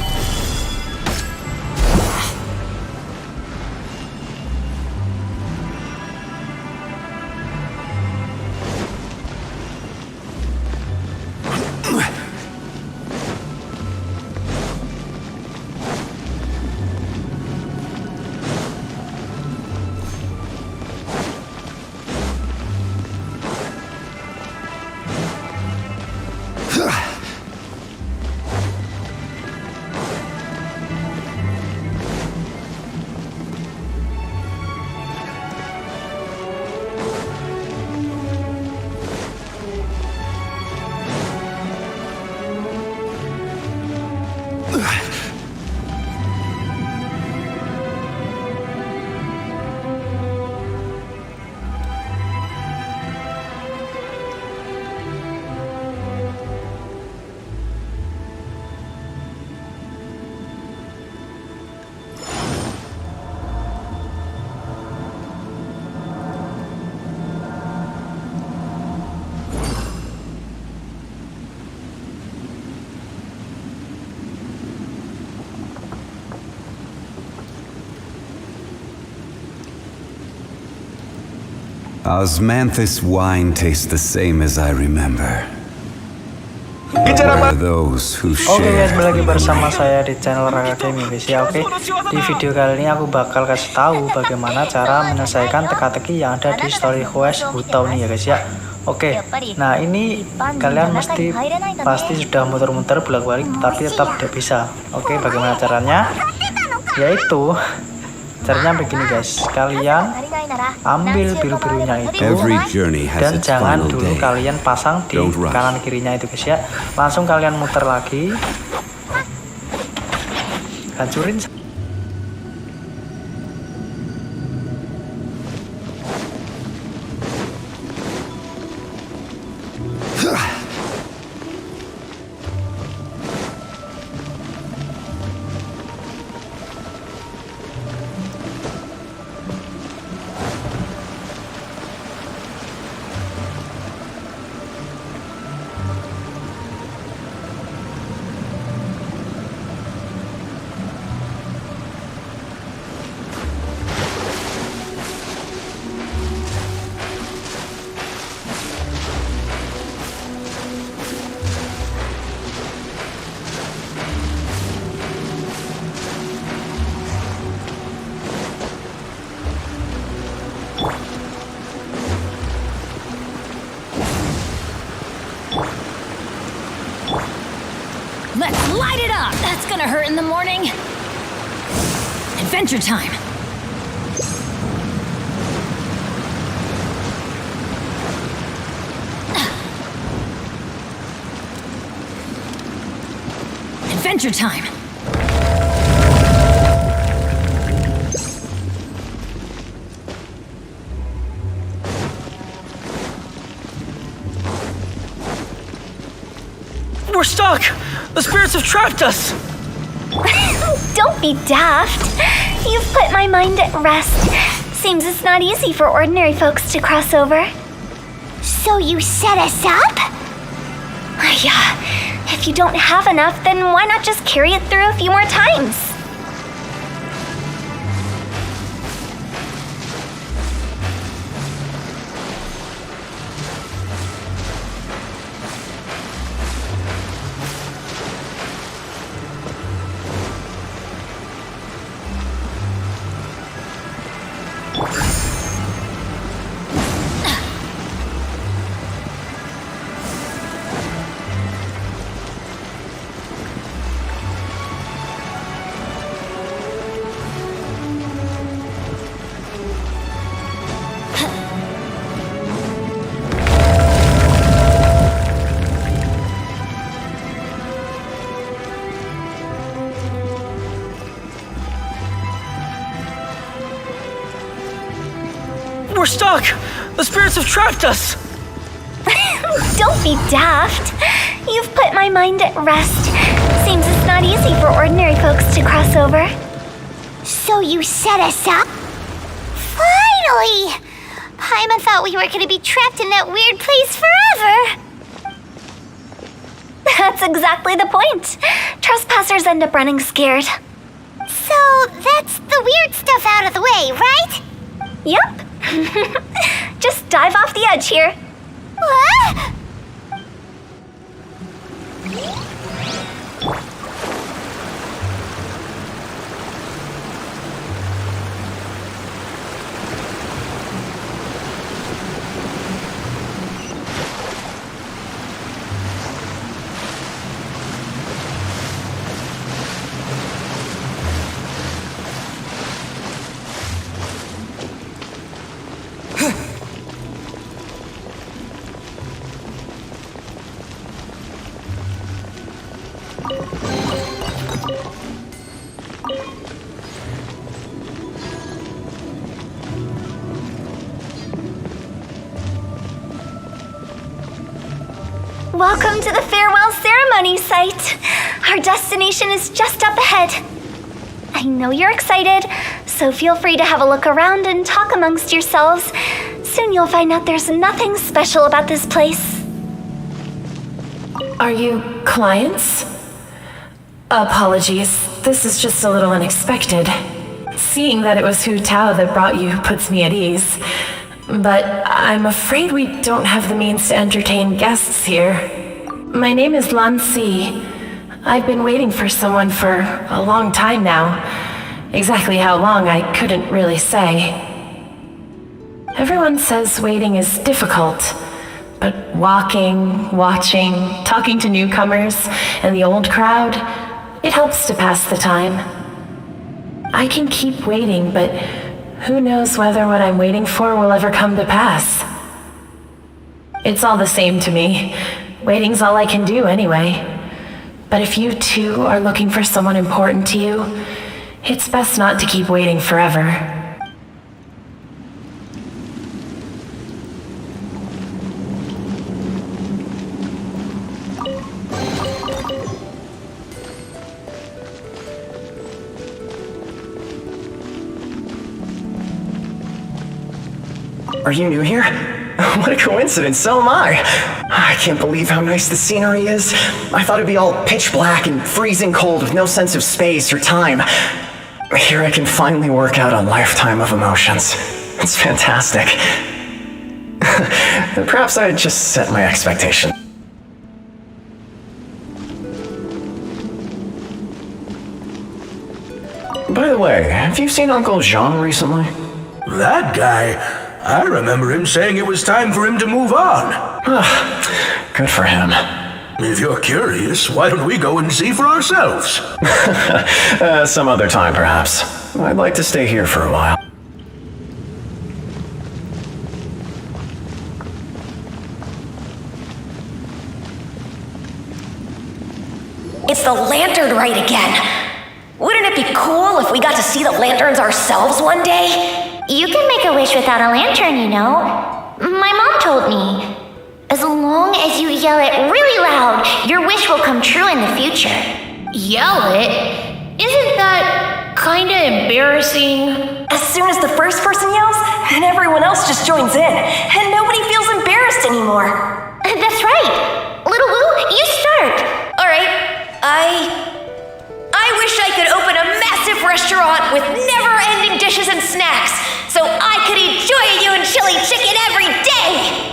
Osmanthus wine tastes the same as I remember. Where those who Oke guys, share. balik lagi bersama saya di channel Raka Gaming guys ya. Oke, di video kali ini aku bakal kasih tahu bagaimana cara menyelesaikan teka-teki yang ada di story quest Hutau nih ya guys ya. Oke, nah ini kalian pasti sudah muter-muter bolak-balik tapi tetap tidak bisa. Oke, bagaimana caranya? Yaitu caranya begini guys, kalian ambil biru-birunya itu dan jangan dulu kalian pasang di kanan kirinya itu guys ya. Langsung kalian muter lagi, hancurin. Let's light it up! That's gonna hurt in the morning. Adventure time! Adventure time! We're stuck! The spirits have trapped us! Don't be daft. You've put my mind at rest. Seems it's not easy for ordinary folks to cross over. So you set us up? Yeah. If you don't have enough, then why not just carry it through a few more times? We're stuck! The spirits have trapped us! Don't be daft. You've put my mind at rest. Seems it's not easy for ordinary folks to cross over. So you set us up? Finally! Paimon thought we were gonna be trapped in that weird place forever. That's exactly the point. Trespassers end up running scared. So that's the weird stuff out of the way, right? Yep. Just dive off the edge here. What? Welcome to the farewell ceremony site. Our destination is just up ahead. I know you're excited, so feel free to have a look around and talk amongst yourselves. Soon you'll find out there's nothing special about this place. Are you clients? Apologies, this is just a little unexpected. Seeing that it was Hu Tao that brought you puts me at ease. but I'm afraid we don't have the means to entertain guests here. My name is Lan Si. I've been waiting for someone for a long time now. Exactly how long, I couldn't really say. Everyone says waiting is difficult, but walking, watching, talking to newcomers and the old crowd, it helps to pass the time. I can keep waiting, but who knows whether what I'm waiting for will ever come to pass. It's all the same to me. Waiting's all I can do anyway. But if you too are looking for someone important to you, it's best not to keep waiting forever. Are you new here? What a coincidence, so am I. I can't believe how nice the scenery is. I thought it'd be all pitch black and freezing cold with no sense of space or time. Here I can finally work out a lifetime of emotions. It's fantastic. Perhaps I just set my expectation. By the way, have you seen Uncle Jean recently? That guy? I remember him saying it was time for him to move on. Good for him. If you're curious, why don't we go and see for ourselves? Some other time, perhaps. I'd like to stay here for a while. It's the lantern rite again. Wouldn't it be cool if we got to see the lanterns ourselves one day? You can make a wish without a lantern, you know. My mom told me. As long as you yell it really loud, your wish will come true in the future. Yell it? Isn't that kinda embarrassing? As soon as the first person yells, and everyone else just joins in, and nobody feels embarrassed anymore. That's right. Little Woo, you start. All right, I wish I could open a massive restaurant with never-ending dishes and snacks, so I could eat Joy-You and chili chicken every day!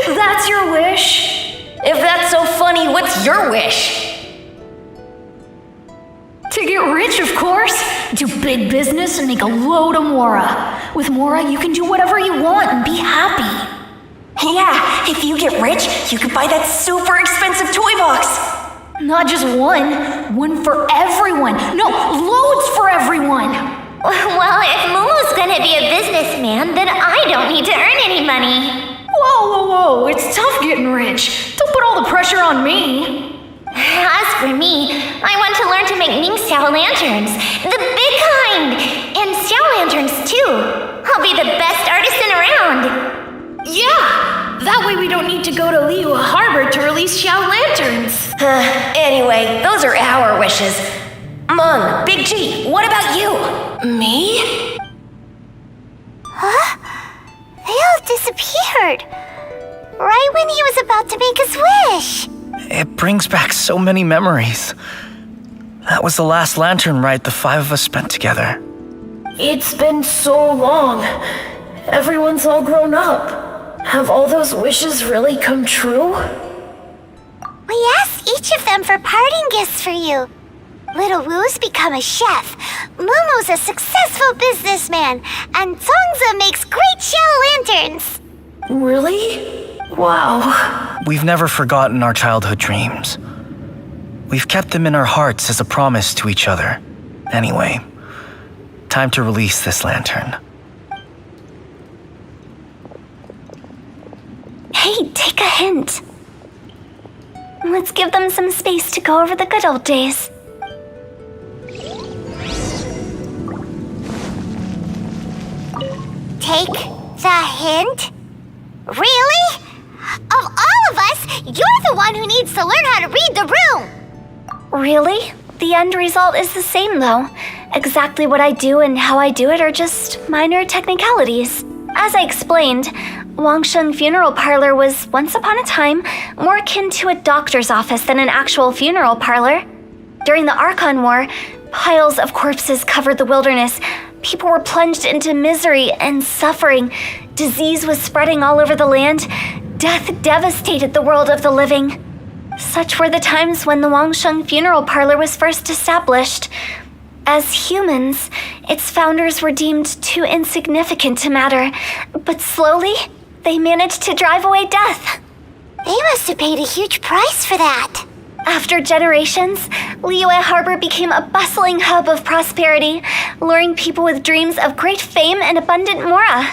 That's your wish? If that's so funny, what's your wish? To get rich, of course. Do big business and make a load of Mora. With Mora, you can do whatever you want and be happy. Yeah, if you get rich, you could buy that super expensive toy box. Not just one for everyone. No, loads for everyone. Well, if Momo's gonna be a businessman, then I don't need to earn any money. Whoa, it's tough getting rich. Don't put all the pressure on me. As for me, I want to learn to make Ning-Xiao lanterns, the big kind, and Xiao lanterns too. I'll be the best artisan around. Yeah, that way we don't need to go to Liyue Harbor to release Xiao lanterns. Anyway, those are our wishes. Mung, Big G, what about you? Me? Huh? They all disappeared. Right when he was about to make his wish. It brings back so many memories. That was the last lantern rite the five of us spent together. It's been so long. Everyone's all grown up. Have all those wishes really come true? We asked each of them for parting gifts for you. Little Woo's become a chef, Momo's a successful businessman, and Zongza makes great Xiao lanterns. Really? Wow. We've never forgotten our childhood dreams. We've kept them in our hearts as a promise to each other. Anyway, time to release this lantern. Hey, take a hint. Let's give them some space to go over the good old days. Take the hint? Really? Of all of us, you're the one who needs to learn how to read the room. Really? The end result is the same, though. Exactly what I do and how I do it are just minor technicalities. As I explained, Wangsheng Funeral Parlor was once upon a time more akin to a doctor's office than an actual funeral parlor. During the Archon War, piles of corpses covered the wilderness, People were plunged into misery and suffering. Disease was spreading all over the land. Death devastated the world of the living. Such were the times when the Wangsheng Funeral Parlor was first established. As humans, its founders were deemed too insignificant to matter, but slowly, they managed to drive away death. They must have paid a huge price for that. After generations, Liyue Harbor became a bustling hub of prosperity, luring people with dreams of great fame and abundant mora.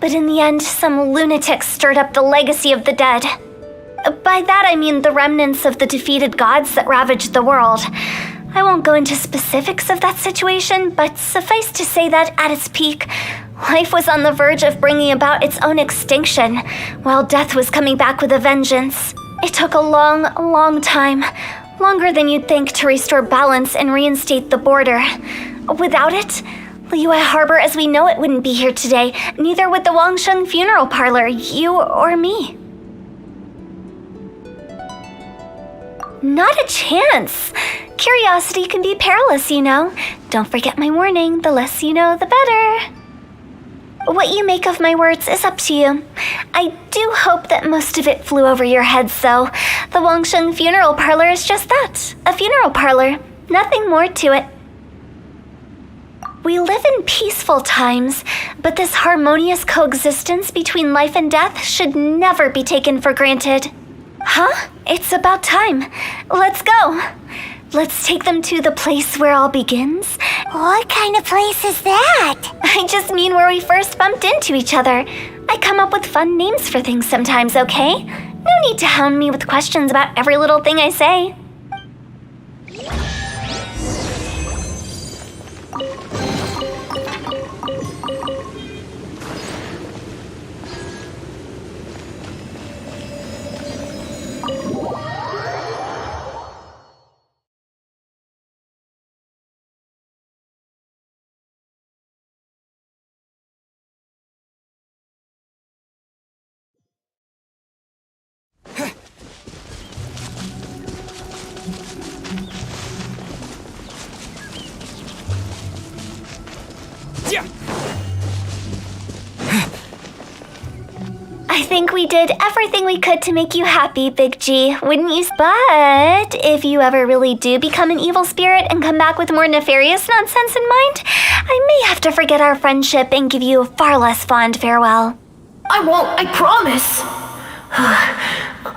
But in the end, some lunatics stirred up the legacy of the dead. By that I mean the remnants of the defeated gods that ravaged the world. I won't go into specifics of that situation, but suffice to say that at its peak, life was on the verge of bringing about its own extinction, while death was coming back with a vengeance. It took a long, long time, longer than you'd think, to restore balance and reinstate the border. Without it, Liyue Harbor as we know it wouldn't be here today, neither would the Wangsheng Funeral Parlor, you or me. Not a chance. Curiosity can be perilous, you know. Don't forget my warning, the less you know, the better. What you make of my words is up to you. I do hope that most of it flew over your heads, though. The Wangsheng Funeral Parlor is just that, a funeral parlor. Nothing more to it. We live in peaceful times, but this harmonious coexistence between life and death should never be taken for granted. Huh? It's about time. Let's go. Let's take them to the place where all begins. What kind of place is that? I just mean where we first bumped into each other. I come up with fun names for things sometimes, okay? No need to hound me with questions about every little thing I say. I think we did everything we could to make you happy, Big G, wouldn't you? But if you ever really do become an evil spirit and come back with more nefarious nonsense in mind, I may have to forget our friendship and give you a far less fond farewell. I won't, I promise.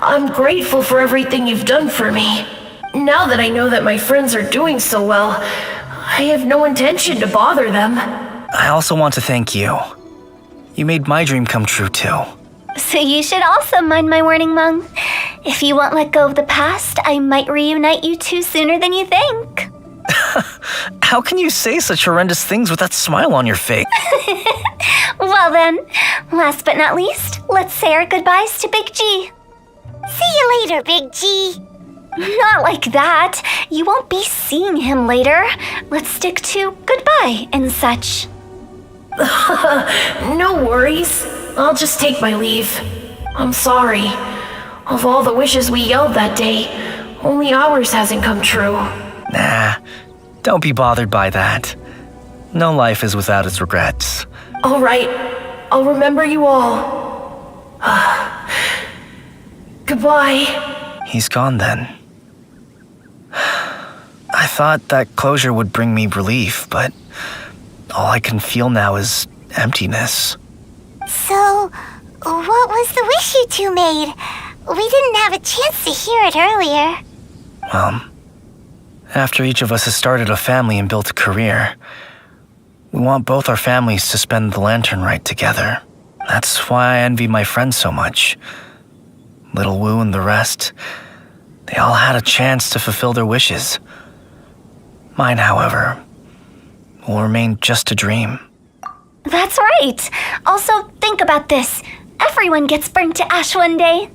I'm grateful for everything you've done for me. Now that I know that my friends are doing so well, I have no intention to bother them. I also want to thank you. You made my dream come true, too. So you should also mind my warning, Meng. If you won't let go of the past, I might reunite you two sooner than you think. How can you say such horrendous things with that smile on your face? Well then, last but not least, let's say our goodbyes to Big G. See you later, Big G. Not like that. You won't be seeing him later. Let's stick to goodbye and such. No worries. I'll just take my leave. I'm sorry. Of all the wishes we yelled that day, only ours hasn't come true. Nah, don't be bothered by that. No life is without its regrets. All right, I'll remember you all. Goodbye. He's gone then. I thought that closure would bring me relief, but all I can feel now is emptiness. So, what was the wish you two made? We didn't have a chance to hear it earlier. Well, after each of us has started a family and built a career, we want both our families to spend the lantern rite together. That's why I envy my friends so much. Little Wu and the rest, they all had a chance to fulfill their wishes. Mine, however, will remain just a dream. That's right. Also, think about this. Everyone gets burnt to ash one day.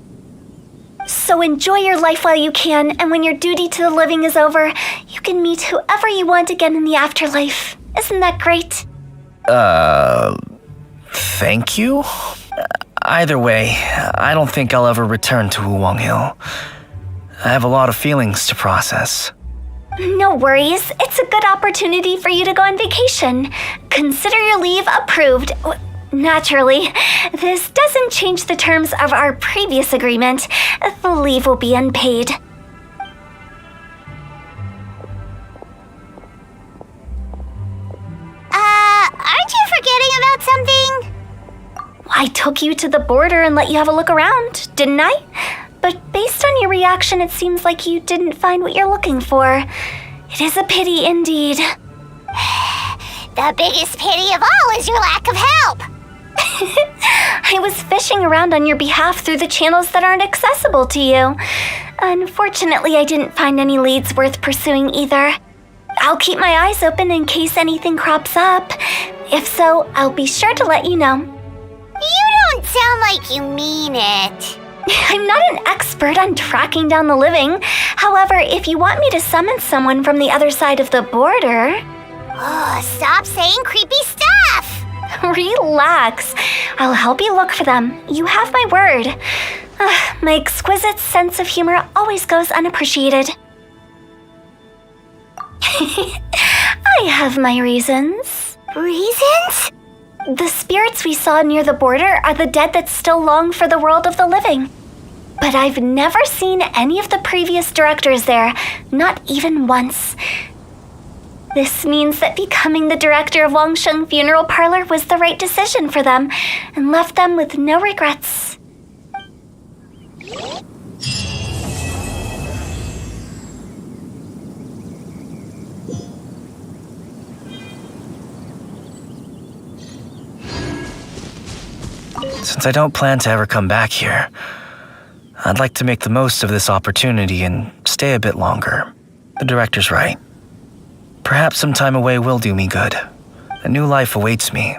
So enjoy your life while you can, and when your duty to the living is over, you can meet whoever you want again in the afterlife. Isn't that great? Thank you? Either way, I don't think I'll ever return to Wuwang Hill. I have a lot of feelings to process. No worries. It's a good opportunity for you to go on vacation. Consider your leave approved. Naturally, this doesn't change the terms of our previous agreement. The leave will be unpaid. Aren't you forgetting about something? I took you to the border and let you have a look around, didn't I? But based on your reaction, it seems like you didn't find what you're looking for. It is a pity indeed. The biggest pity of all is your lack of help. I was fishing around on your behalf through the channels that aren't accessible to you. Unfortunately, I didn't find any leads worth pursuing either. I'll keep my eyes open in case anything crops up. If so, I'll be sure to let you know. You don't sound like you mean it. I'm not an expert on tracking down the living. However, if you want me to summon someone from the other side of the border... Oh, stop saying creepy stuff. Relax. I'll help you look for them. You have my word. My exquisite sense of humor always goes unappreciated. I have my reasons. Reasons? The spirits we saw near the border are the dead that still long for the world of the living. But I've never seen any of the previous directors there, not even once. This means that becoming the director of Wangsheng Funeral Parlor was the right decision for them and left them with no regrets. Since I don't plan to ever come back here, I'd like to make the most of this opportunity and stay a bit longer. The director's right. Perhaps some time away will do me good. A new life awaits me,